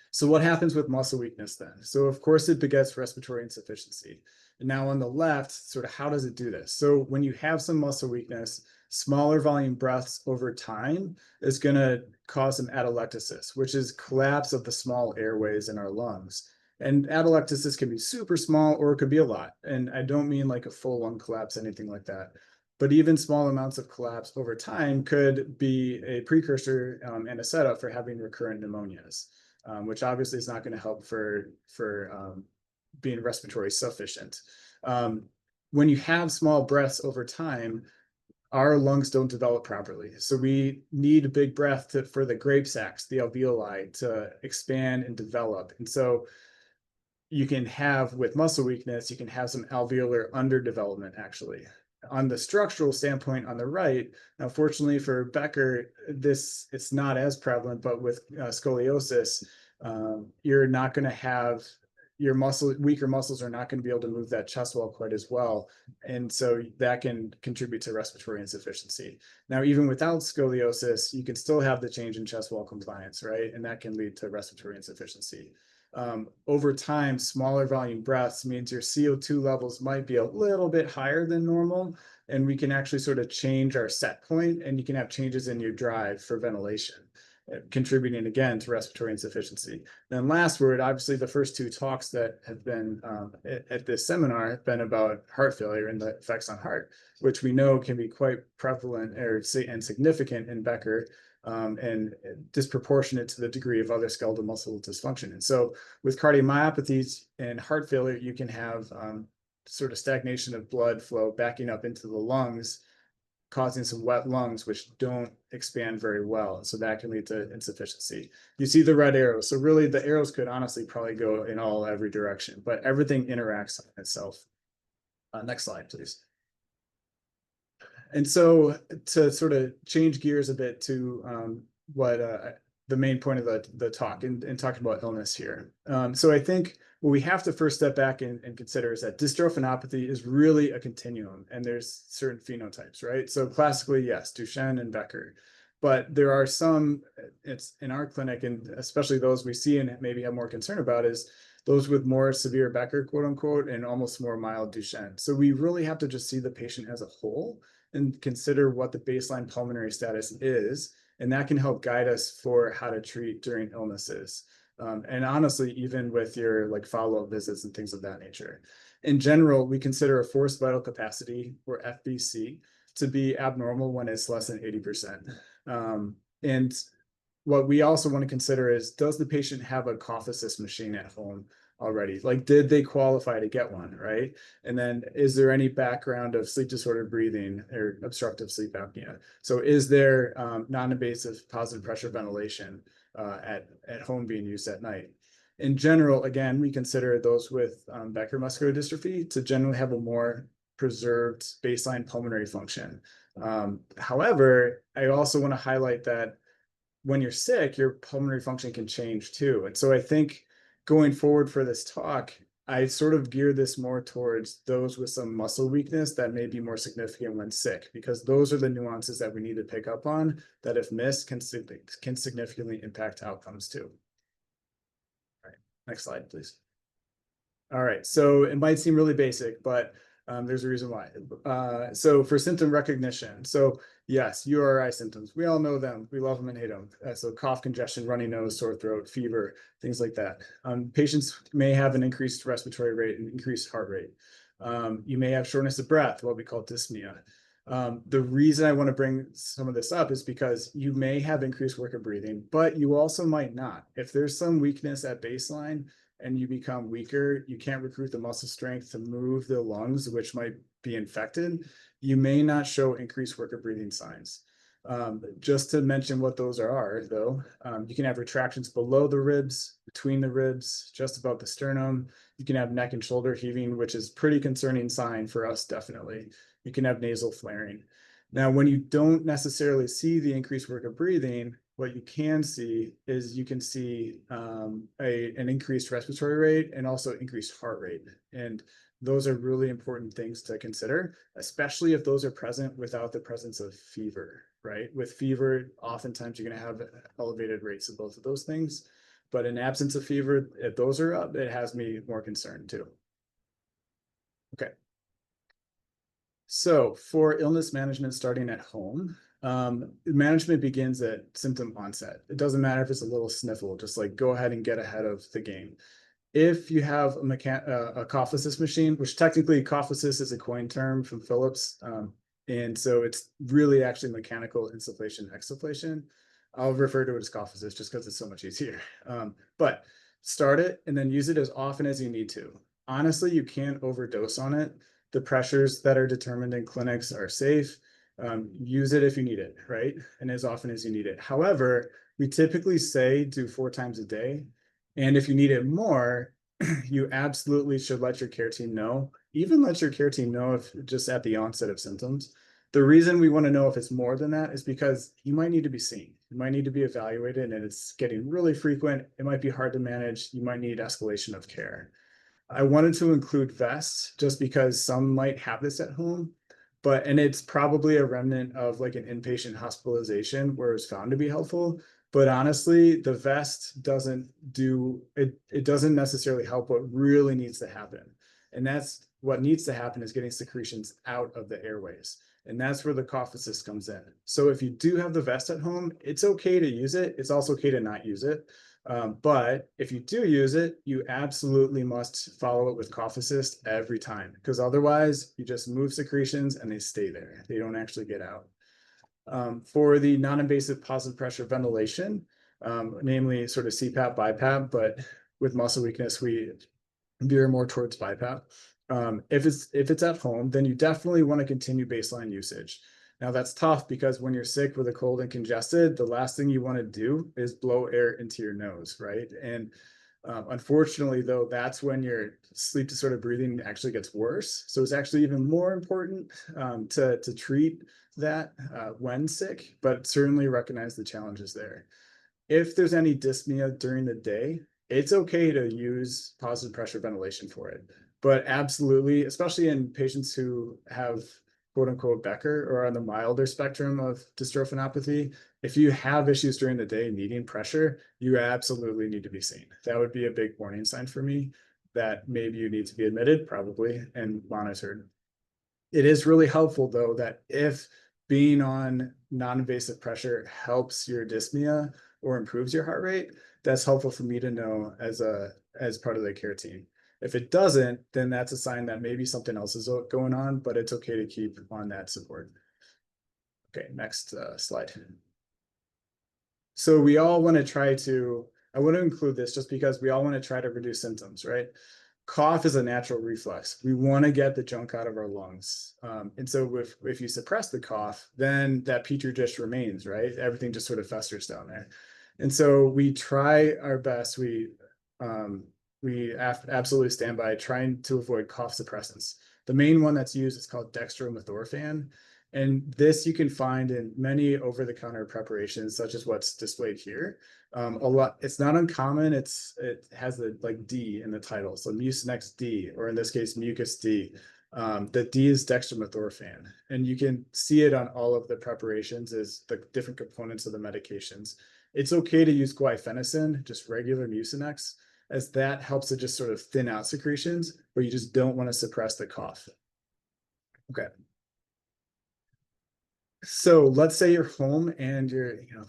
D: So what happens with muscle weakness then? So of course it begets respiratory insufficiency. And now on the left, sort of how does it do this? So when you have some muscle weakness, smaller volume breaths over time is going to cause some atelectasis, which is collapse of the small airways in our lungs. And atelectasis can be super small or it could be a lot. And I don't mean like a full lung collapse, anything like that. But even small amounts of collapse over time could be a precursor and a setup for having recurrent pneumonias. Which obviously is not going to help for being respiratory sufficient. When you have small breaths over time, our lungs don't develop properly. So we need a big breath for the grape sacs, the alveoli, to expand and develop. And so you can have, with muscle weakness, you can have some alveolar underdevelopment actually. On the structural standpoint on the right, now fortunately for Becker, it's not as prevalent, but with scoliosis, you're not going to have weaker muscles are not going to be able to move that chest wall quite as well. And so that can contribute to respiratory insufficiency. Now, even without scoliosis, you can still have the change in chest wall compliance, right? And that can lead to respiratory insufficiency. Over time, smaller volume breaths means your CO2 levels might be a little bit higher than normal, and we can actually sort of change our set point, and you can have changes in your drive for ventilation, contributing again to respiratory insufficiency. Then last word, obviously the first two talks that have been at this seminar have been about heart failure and the effects on heart, which we know can be quite prevalent and significant in Becker. and disproportionate to the degree of other skeletal muscle dysfunction. And so with cardiomyopathies and heart failure, you can have sort of stagnation of blood flow backing up into the lungs, causing some wet lungs, which don't expand very well. So that can lead to insufficiency. You see the red arrows. So really the arrows could honestly probably go in every direction, but everything interacts on itself. Next slide, please. And so to sort of change gears a bit to what the main point of the talk and talking about illness here. So I think what we have to first step back and consider is that dystrophinopathy is really a continuum, and there's certain phenotypes, right? So classically, yes, Duchenne and Becker, but there are some, it's in our clinic, and especially those we see and maybe have more concern about, is those with more severe Becker, quote unquote, and almost more mild Duchenne. So we really have to just see the patient as a whole and consider what the baseline pulmonary status is, and that can help guide us for how to treat during illnesses. And honestly, even with your like follow-up visits and things of that nature. In general, we consider a forced vital capacity, or FVC, to be abnormal when it's less than 80%. And what we also want to consider is, does the patient have a cough assist machine at home already? Like, did they qualify to get one, right? And then is there any background of sleep disordered breathing or obstructive sleep apnea? So is there non-invasive positive pressure ventilation at home being used at night? In general, again, we consider those with Becker muscular dystrophy to generally have a more preserved baseline pulmonary function. However, I also want to highlight that when you're sick, your pulmonary function can change too. And so I think going forward for this talk, I sort of gear this more towards those with some muscle weakness that may be more significant when sick, because those are the nuances that we need to pick up on that, if missed, can significantly impact outcomes too. All right, next slide, please. All right, so it might seem really basic, but there's a reason why. So for symptom recognition, so yes, URI symptoms, we all know them, we love them and hate them. So cough, congestion, runny nose, sore throat, fever, things like that. Patients may have an increased respiratory rate and increased heart rate. You may have shortness of breath, what we call dyspnea. The reason I want to bring some of this up is because you may have increased work of breathing, but you also might not. If there's some weakness at baseline, and you become weaker, you can't recruit the muscle strength to move the lungs, which might be infected, you may not show increased work of breathing signs. Just to mention what those are, though, you can have retractions below the ribs, between the ribs, just above the sternum. You can have neck and shoulder heaving, which is pretty concerning sign for us, definitely. You can have nasal flaring. Now, when you don't necessarily see the increased work of breathing, what you can see is you can see an increased respiratory rate and also increased heart rate. And those are really important things to consider, especially if those are present without the presence of fever, right? With fever, oftentimes you're going to have elevated rates of both of those things. But in absence of fever, if those are up, it has me more concerned too. Okay. So for illness management starting at home, management begins at symptom onset. It doesn't matter if it's a little sniffle, just like go ahead and get ahead of the game. If you have a cough assist machine, which technically cough assist is a coined term from Philips, and so it's really actually mechanical insufflation, exsufflation. I'll refer to it as cough assist just because it's so much easier. But start it and then use it as often as you need to. Honestly, you can't overdose on it. The pressures that are determined in clinics are safe. Use it if you need it, right? And as often as you need it. However, we typically say do 4 times a day. And if you need it more, you absolutely should let your care team know. Even let your care team know if just at the onset of symptoms. The reason we want to know if it's more than that is because you might need to be seen. You might need to be evaluated, and it's getting really frequent. It might be hard to manage. You might need escalation of care. I wanted to include vests just because some might have this at home. And it's probably a remnant of like an inpatient hospitalization where it's found to be helpful. But honestly, the vest doesn't do it. It doesn't necessarily help what really needs to happen. And that's what needs to happen is getting secretions out of the airways. And that's where the cough assist comes in. So if you do have the vest at home, it's okay to use it. It's also okay to not use it. But if you do use it, you absolutely must follow it with cough assist every time, because otherwise you just move secretions and they stay there. They don't actually get out. For the non-invasive positive pressure ventilation, namely sort of CPAP, BiPAP, but with muscle weakness, we veer more towards BiPAP. If it's at home, then you definitely want to continue baseline usage. Now that's tough because when you're sick with a cold and congested, the last thing you want to do is blow air into your nose, right? And unfortunately, though, that's when your sleep disorder breathing actually gets worse. So it's actually even more important to treat that when sick, but certainly recognize the challenges there. If there's any dyspnea during the day, it's okay to use positive pressure ventilation for it. But absolutely, especially in patients who have quote unquote Becker or on the milder spectrum of dystrophinopathy, if you have issues during the day needing pressure, you absolutely need to be seen. That would be a big warning sign for me that maybe you need to be admitted, probably, and monitored. It is really helpful, though, that if being on non-invasive pressure helps your dyspnea or improves your heart rate, that's helpful for me to know as part of the care team. If it doesn't, then that's a sign that maybe something else is going on, but it's okay to keep on that support. Okay, next slide. So we all want to try to, I want to include this just because we all want to try to reduce symptoms, right? Cough is a natural reflex. We want to get the junk out of our lungs. And so if you suppress the cough, then that petri dish remains, right? Everything just sort of festers down there. And so we try our best. We absolutely stand by trying to avoid cough suppressants. The main one that's used is called dextromethorphan. And this you can find in many over-the-counter preparations, such as what's displayed here. A lot, it's not uncommon. It has the like D in the title, so Mucinex D, or in this case, Mucus D. The D is dextromethorphan, and you can see it on all of the preparations as the different components of the medications. It's okay to use guaifenesin, just regular Mucinex, as that helps to just sort of thin out secretions, but you just don't want to suppress the cough. Okay. So let's say you're home and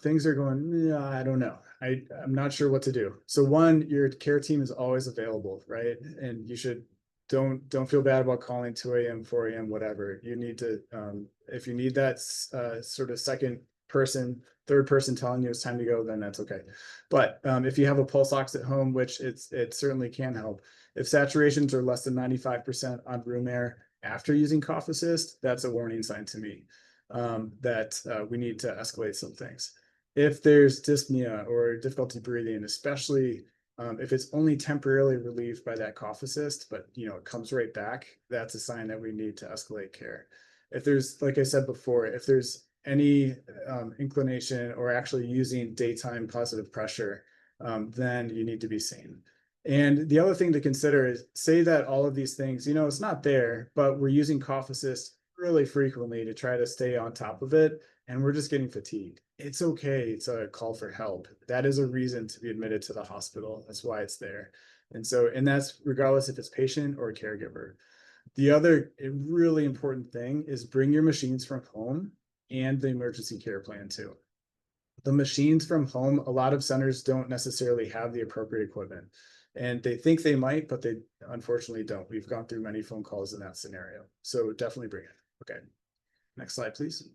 D: things are going, yeah, I don't know. I'm not sure what to do. So one, your care team is always available, right? And you should don't feel bad about calling 2 a.m., 4 a.m., whatever. You need to, if you need that sort of second person, third person telling you it's time to go, then that's okay. But if you have a pulse ox at home, which it certainly can help, if saturations are less than 95% on room air after using cough assist, that's a warning sign to me. That we need to escalate some things. If there's dyspnea or difficulty breathing, especially if it's only temporarily relieved by that cough assist, but it comes right back, that's a sign that we need to escalate care. If there's, like I said before, if there's any inclination or actually using daytime positive pressure, then you need to be seen. And the other thing to consider is, say that all of these things, it's not there, but we're using cough assist really frequently to try to stay on top of it, and we're just getting fatigued. It's okay to call for help. That is a reason to be admitted to the hospital. That's why it's there. And that's regardless if it's patient or caregiver. The other really important thing is bring your machines from home and the emergency care plan too. The machines from home, a lot of centers don't necessarily have the appropriate equipment, and they think they might, but they unfortunately don't. We've gone through many phone calls in that scenario. So definitely bring it. Okay, next slide, please.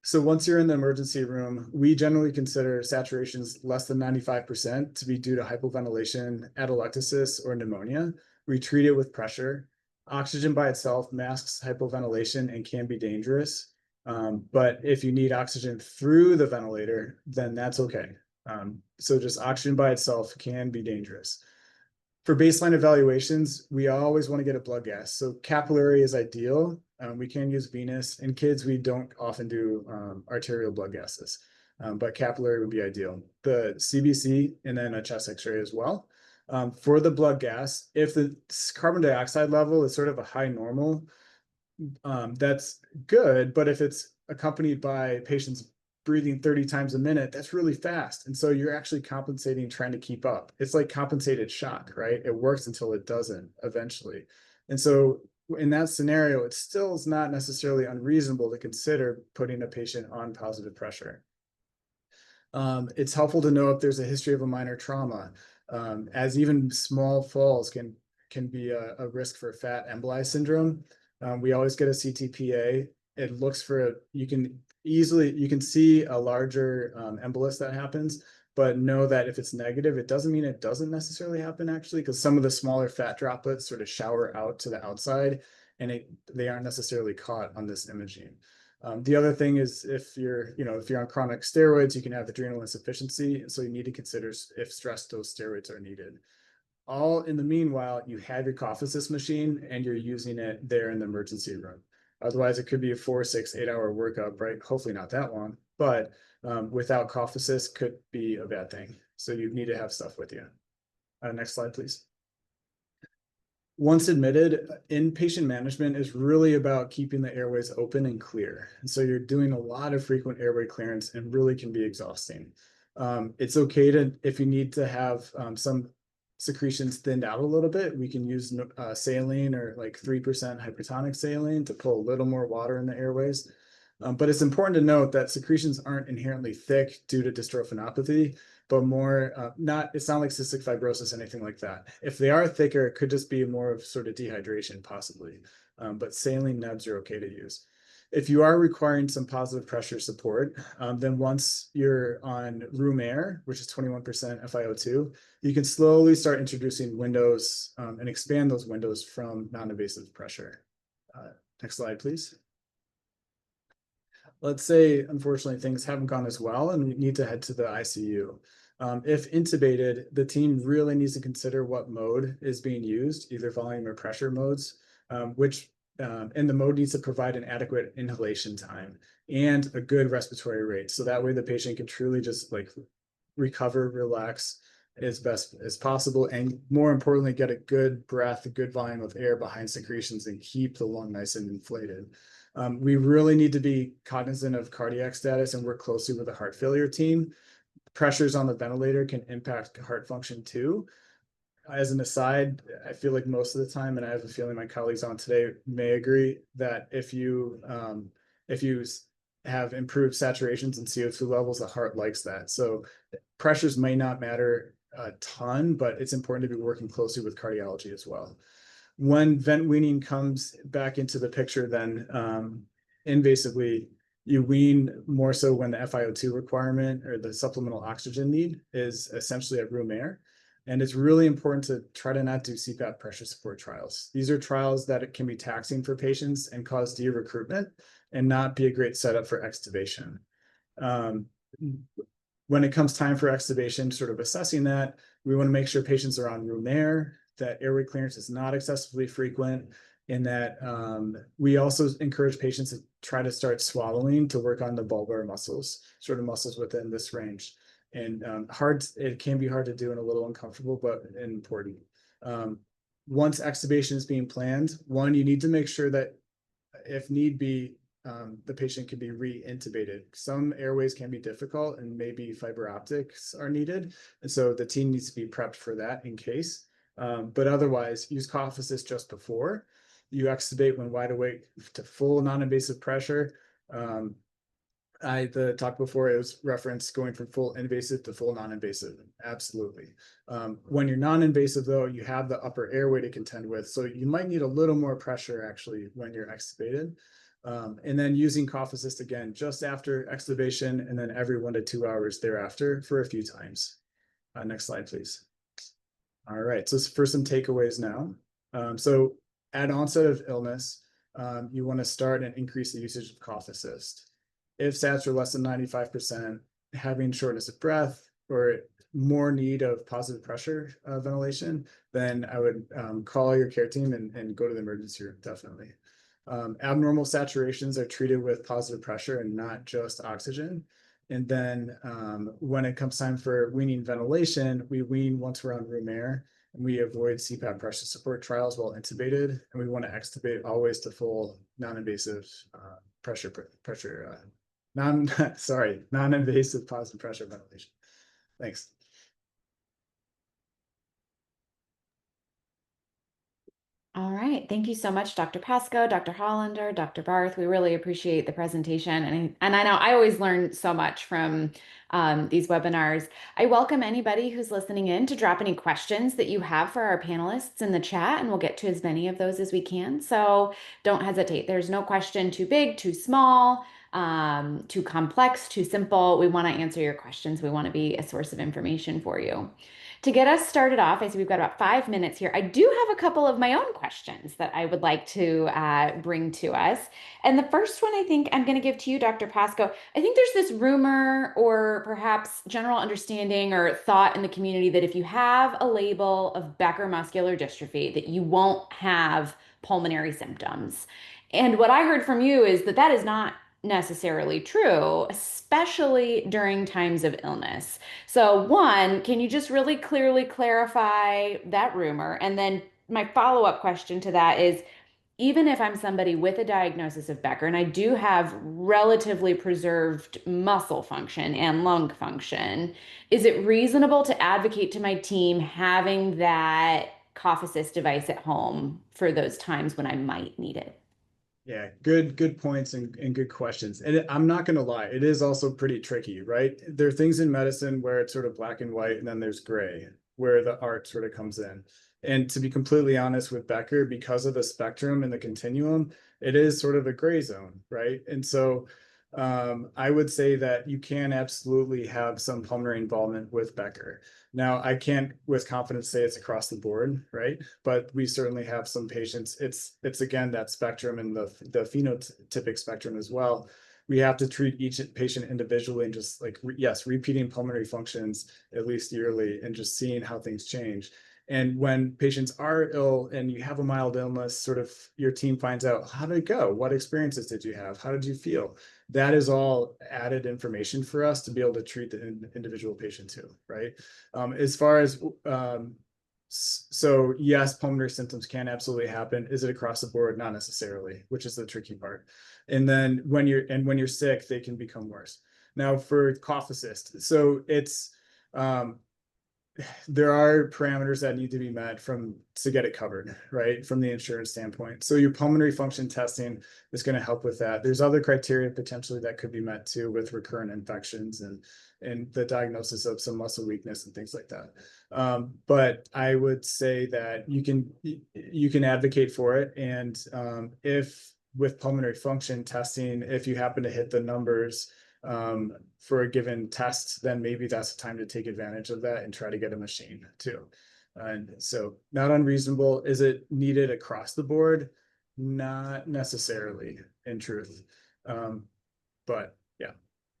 D: So once you're in the emergency room, we generally consider saturations less than 95% to be due to hypoventilation, atelectasis, or pneumonia. We treat it with pressure. Oxygen by itself masks hypoventilation and can be dangerous. But if you need oxygen through the ventilator, then that's okay. So just oxygen by itself can be dangerous. For baseline evaluations, we always want to get a blood gas. So capillary is ideal. We can use venous. In kids, we don't often do arterial blood gases, but capillary would be ideal. The CBC and then a chest x-ray as well. For the blood gas, if the carbon dioxide level is sort of a high normal, that's good. But if it's accompanied by patients breathing 30 times a minute, that's really fast. And so you're actually compensating, trying to keep up. It's like compensated shock, right? It works until it doesn't eventually. And so in that scenario, it still is not necessarily unreasonable to consider putting a patient on positive pressure. It's helpful to know if there's a history of a minor trauma, as even small falls can be a risk for fat emboli syndrome. We always get a CTPA. it looks for, you can see a larger embolus that happens, but know that if it's negative, it doesn't mean it doesn't necessarily happen actually, because some of the smaller fat droplets sort of shower out to the outside and they aren't necessarily caught on this imaging. The other thing is if you're on chronic steroids, you can have adrenal insufficiency. So you need to consider if stress dose steroids are needed. All in the meanwhile, you have your cough assist machine and you're using it there in the emergency room. Otherwise, it could be a 4, 6, 8 hour workup, right? Hopefully not that long, but without cough assist could be a bad thing. So you need to have stuff with you. Next slide, please. Once admitted, inpatient management is really about keeping the airways open and clear. And so you're doing a lot of frequent airway clearance and really can be exhausting. It's okay if you need to have some secretions thinned out a little bit, we can use saline or like 3% hypertonic saline to pull a little more water in the airways. But it's important to note that secretions aren't inherently thick due to dystrophinopathy, but more it's not like cystic fibrosis, anything like that. If they are thicker, it could just be more of sort of dehydration possibly. But saline nebs are okay to use. If you are requiring some positive pressure support, then once you're on room air, which is 21% FiO2, you can slowly start introducing windows and expand those windows from non-invasive pressure. Next slide, please. Let's say, unfortunately, things haven't gone as well and we need to head to the ICU. If intubated, the team really needs to consider what mode is being used, either volume or pressure modes, and the mode needs to provide an adequate inhalation time and a good respiratory rate. So that way the patient can truly just like recover, relax as best as possible. And more importantly, get a good breath, a good volume of air behind secretions and keep the lung nice and inflated. We really need to be cognizant of cardiac status and work closely with the heart failure team. Pressures on the ventilator can impact heart function too. As an aside, I feel like most of the time, and I have a feeling my colleagues on today may agree, that if you have improved saturations and CO2 levels, the heart likes that. So pressures may not matter a ton, but it's important to be working closely with cardiology as well. When vent weaning comes back into the picture, then invasively, you wean more so when the FiO2 requirement or the supplemental oxygen need is essentially at room air. And it's really important to try to not do CPAP pressure support trials. These are trials that can be taxing for patients and cause de-recruitment and not be a great setup for extubation. When it comes time for extubation, sort of assessing that, we want to make sure patients are on room air, that airway clearance is not excessively frequent, and that we also encourage patients to try to start swallowing to work on the bulbar muscles, sort of muscles within this range. And it can be hard to do and a little uncomfortable, but important. Once extubation is being planned, you need to make sure that if need be, the patient can be re-intubated. Some airways can be difficult and maybe fiber optics are needed. And so the team needs to be prepped for that in case. But otherwise, use cough assist just before. You extubate when wide awake to full non-invasive pressure. The talk before, it was referenced going from full invasive to full non-invasive. Absolutely. When you're non-invasive though, you have the upper airway to contend with. So you might need a little more pressure actually when you're extubated. And then using cough assist again, just after extubation and then every 1 to 2 hours thereafter for a few times. Next slide, please. All right, so for some takeaways now. So at onset of illness, you want to start and increase the usage of cough assist. If sats are less than 95%, having shortness of breath or more need of positive pressure ventilation, then I would call your care team and go to the emergency room, definitely. Abnormal saturations are treated with positive pressure and not just oxygen. And then when it comes time for weaning ventilation, we wean once we're on room air, and we avoid CPAP pressure support trials while intubated. And we want to extubate always to full non-invasive non-invasive positive pressure ventilation. Thanks.
A: All right. Thank you so much, Dr. Pascoe, Dr. Hollander, Dr. Barth. We really appreciate the presentation. And I know I always learn so much from these webinars. I welcome anybody who's listening in to drop any questions that you have for our panelists in the chat, and we'll get to as many of those as we can. So don't hesitate. There's no question too big, too small, too complex, too simple. We want to answer your questions. We want to be a source of information for you. To get us started off, I see we've got about 5 minutes here. I do have a couple of my own questions that I would like to bring to us. And the first one I think I'm going to give to you, Dr. Pascoe. I think there's this rumor or perhaps general understanding or thought in the community that if you have a label of Becker muscular dystrophy, that you won't have pulmonary symptoms. And what I heard from you is that that is not necessarily true, especially during times of illness. So, one, can you just really clearly clarify that rumor? And then my follow-up question to that is, even if I'm somebody with a diagnosis of Becker and I do have relatively preserved muscle function and lung function, is it reasonable to advocate to my team having that cough assist device at home for those times when I might need it?
D: Yeah, good points and good questions. And I'm not going to lie, it is also pretty tricky, right? There are things in medicine where it's sort of black and white, and then there's gray, where the art sort of comes in. And to be completely honest with Becker, because of the spectrum and the continuum, it is sort of a gray zone, right? And so I would say that you can absolutely have some pulmonary involvement with Becker. Now, I can't with confidence say it's across the board, right? But we certainly have some patients. It's again that spectrum and the phenotypic spectrum as well. We have to treat each patient individually and just like, yes, repeating pulmonary functions at least yearly and just seeing how things change. And when patients are ill and you have a mild illness, sort of your team finds out, how did it go? What experiences did you have? How did you feel? That is all added information for us to be able to treat the individual patient too, right? As far as so yes, pulmonary symptoms can absolutely happen. Is it across the board? Not necessarily, which is the tricky part. And then when you're sick, they can become worse. Now for cough assist, so it's there are parameters that need to be met to get it covered, right? From the insurance standpoint. So your pulmonary function testing is going to help with that. There's other criteria potentially that could be met too with recurrent infections and the diagnosis of some muscle weakness and things like that. But I would say that you can advocate for it. And if with pulmonary function testing, if you happen to hit the numbers for a given test, then maybe that's the time to take advantage of that and try to get a machine too. And so not unreasonable. Is it needed across the board? Not necessarily, in truth. But yeah,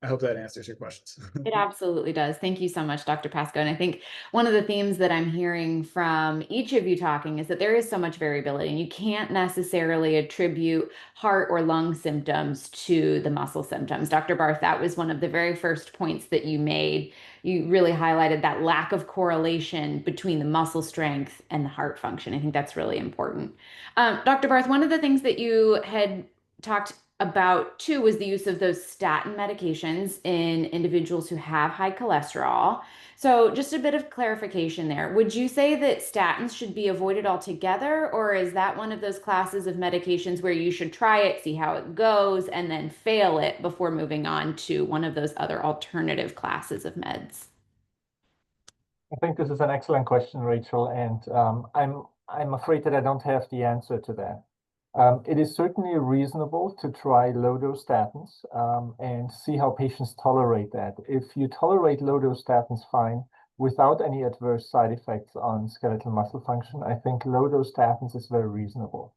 D: I hope that answers your questions.
A: It absolutely does. Thank you so much, Dr. Pascoe. And I think one of the themes that I'm hearing from each of you talking is that there is so much variability, and you can't necessarily attribute heart or lung symptoms to the muscle symptoms. Dr. Barth, that was one of the very first points that you made. You really highlighted that lack of correlation between the muscle strength and the heart function. I think that's really important. Dr. Barth, one of the things that you had talked about too was the use of those statin medications in individuals who have high cholesterol. So just a bit of clarification there. Would you say that statins should be avoided altogether, or is that one of those classes of medications where you should try it, see how it goes, and then fail it before moving on to one of those other alternative classes of meds?
B: I think this is an excellent question, Rachel, and I'm afraid that I don't have the answer to that. It is certainly reasonable to try low-dose statins and see how patients tolerate that. If you tolerate low-dose statins fine, without any adverse side effects on skeletal muscle function, I think low-dose statins is very reasonable.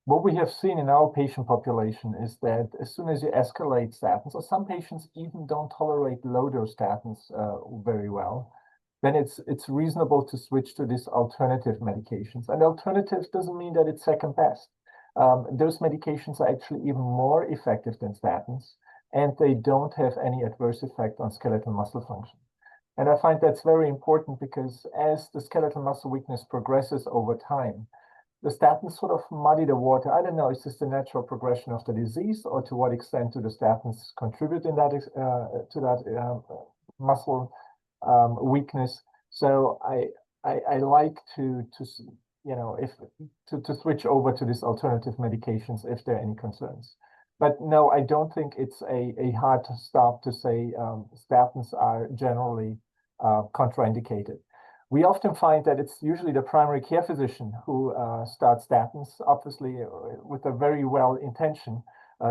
B: What we have seen in our patient population is that as soon as you escalate statins, or some patients even don't tolerate low-dose statins very well, then it's reasonable to switch to these alternative medications. And alternative doesn't mean that it's second best. Those medications are actually even more effective than statins, and they don't have any adverse effect on skeletal muscle function. And I find that's very important because as the skeletal muscle weakness progresses over time, the statins sort of muddy the water. I don't know, is this the natural progression of the disease, or to what extent do the statins contribute in that to that muscle weakness? So I like to if to switch over to these alternative medications if there are any concerns. But no, I don't think it's a hard stop to say statins are generally contraindicated. We often find that it's usually the primary care physician who starts statins, obviously with a very well intention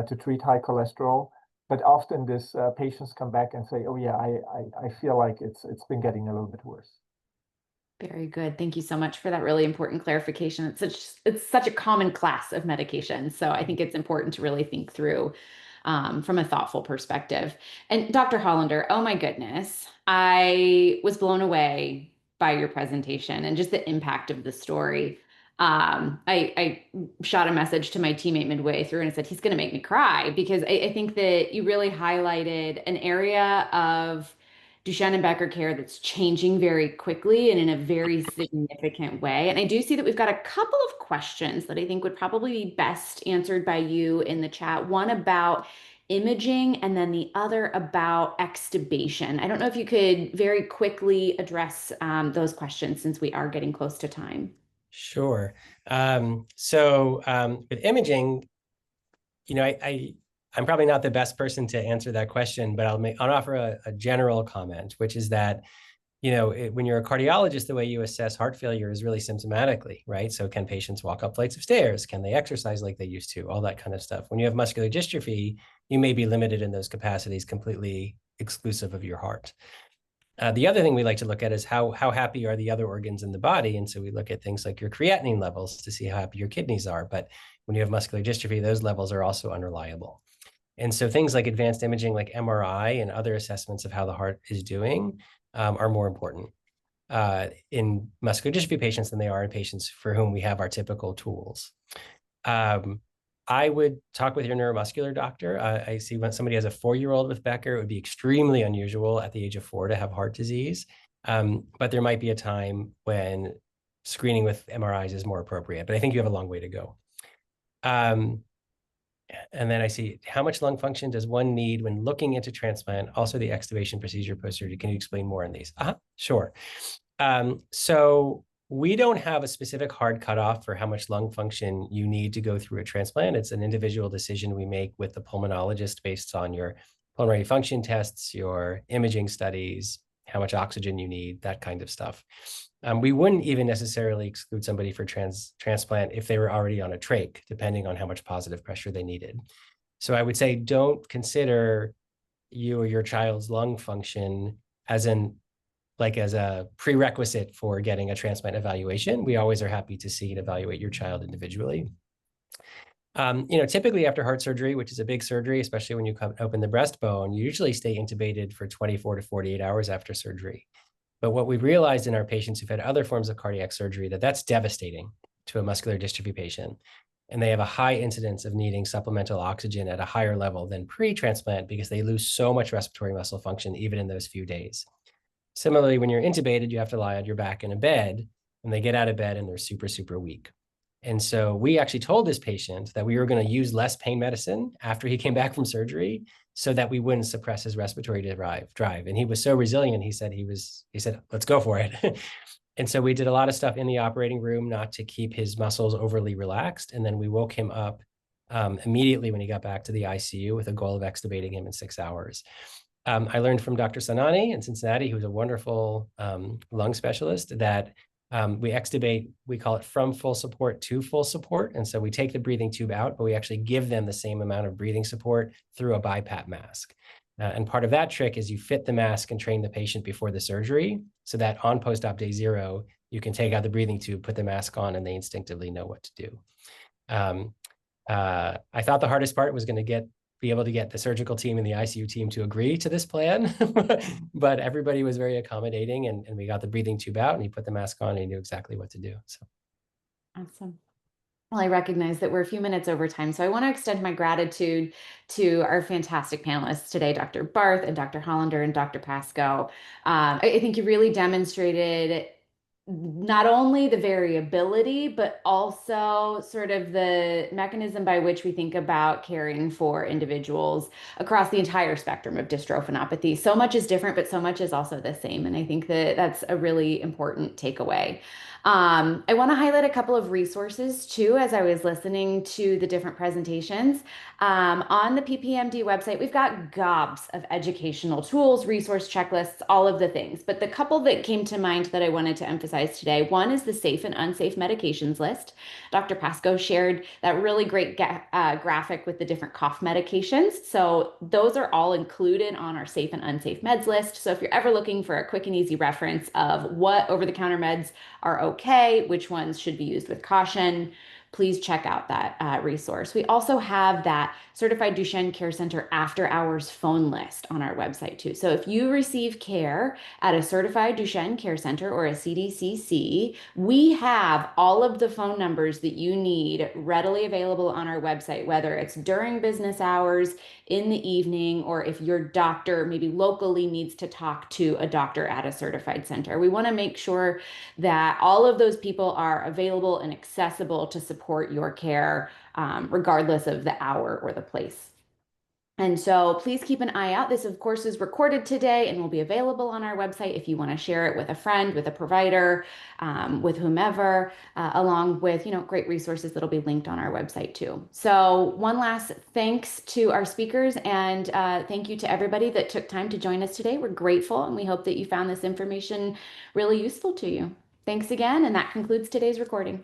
B: to treat high cholesterol. But often these patients come back and say, oh yeah, I feel like it's been getting a little bit worse.
A: Very good. Thank you so much for that really important clarification. It's such a common class of medications. So I think it's important to really think through from a thoughtful perspective. And Dr. Hollander, oh my goodness, I was blown away by your presentation and just the impact of the story. I shot a message to my teammate midway through and I said, he's going to make me cry because I think that you really highlighted an area of Duchenne and Becker care that's changing very quickly and in a very significant way. And I do see that we've got a couple of questions that I think would probably be best answered by you in the chat. One about imaging and then the other about extubation. I don't know if you could very quickly address those questions since we are getting close to time.
C: Sure. With imaging, I'm probably not the best person to answer that question, but I'll offer a general comment, which is that, when you're a cardiologist, the way you assess heart failure is really symptomatically, right? So can patients walk up flights of stairs? Can they exercise like they used to? All that kind of stuff. When you have muscular dystrophy, you may be limited in those capacities completely exclusive of your heart. The other thing we like to look at is how happy are the other organs in the body. And so we look at things like your creatinine levels to see how happy your kidneys are. But when you have muscular dystrophy, those levels are also unreliable. And so things like advanced imaging, like MRI and other assessments of how the heart is doing are more important in muscular dystrophy patients than they are in patients for whom we have our typical tools. I would talk with your neuromuscular doctor. I see when somebody has a 4-year-old with Becker, it would be extremely unusual at the age of 4 to have heart disease. But there might be a time when screening with MRIs is more appropriate, but I think you have a long way to go. And then I see, how much lung function does one need when looking into transplant? Also the extubation procedure post-surgery. Can you explain more on these? Sure. So we don't have a specific hard cutoff for how much lung function you need to go through a transplant. It's an individual decision we make with the pulmonologist based on your pulmonary function tests, your imaging studies, how much oxygen you need, that kind of stuff. We wouldn't even necessarily exclude somebody for transplant if they were already on a trach, depending on how much positive pressure they needed. So I would say don't consider you or your child's lung function as a prerequisite for getting a transplant evaluation. We always are happy to see and evaluate your child individually. Typically after heart surgery, which is a big surgery, especially when you open the breastbone, you usually stay intubated for 24 to 48 hours after surgery. But what we've realized in our patients who've had other forms of cardiac surgery, that's devastating to a muscular dystrophy patient. And they have a high incidence of needing supplemental oxygen at a higher level than pre-transplant because they lose so much respiratory muscle function even in those few days. Similarly, when you're intubated, you have to lie on your back in a bed, and they get out of bed and they're super, super weak. And so we actually told this patient that we were going to use less pain medicine after he came back from surgery so that we wouldn't suppress his respiratory drive. And he was so resilient, he said, let's go for it. And so we did a lot of stuff in the operating room not to keep his muscles overly relaxed. And then we woke him up immediately when he got back to the ICU with a goal of extubating him in 6 hours. I learned from Dr. Sanani in Cincinnati, who's a wonderful lung specialist, that we extubate, we call it from full support to full support. And so we take the breathing tube out, but we actually give them the same amount of breathing support through a BiPAP mask. And part of that trick is you fit the mask and train the patient before the surgery so that on post-op day 0, you can take out the breathing tube, put the mask on, and they instinctively know what to do. I thought the hardest part was going to be able to get the surgical team and the ICU team to agree to this plan, but everybody was very accommodating, and we got the breathing tube out and he put the mask on and he knew exactly what to do. So.
A: Awesome. Well, I recognize that we're a few minutes over time, so I want to extend my gratitude to our fantastic panelists today, Dr. Barth and Dr. Hollander and Dr. Pascoe. I think you really demonstrated not only the variability, but also sort of the mechanism by which we think about caring for individuals across the entire spectrum of dystrophinopathy. So much is different, but so much is also the same. And I think that that's a really important takeaway. I want to highlight a couple of resources too as I was listening to the different presentations. On the PPMD website, we've got gobs of educational tools, resource checklists, all of the things. But the couple that came to mind that I wanted to emphasize today, one is the safe and unsafe medications list. Dr. Pascoe shared that really great graphic with the different cough medications. So those are all included on our safe and unsafe meds list. So if you're ever looking for a quick and easy reference of what over-the-counter meds are okay, which ones should be used with caution, please check out that resource. We also have that Certified Duchenne Care Center after hours phone list on our website too. So if you receive care at a Certified Duchenne Care Center or a CDCC, we have all of the phone numbers that you need readily available on our website, whether it's during business hours, in the evening, or if your doctor maybe locally needs to talk to a doctor at a certified center. We want to make sure that all of those people are available and accessible to support your care, regardless of the hour or the place. And so please keep an eye out. This, of course, is recorded today and will be available on our website if you want to share it with a friend, with a provider, with whomever, along with, great resources that'll be linked on our website too. So one last thanks to our speakers and thank you to everybody that took time to join us today. We're grateful and we hope that you found this information really useful to you. Thanks again, and that concludes today's recording.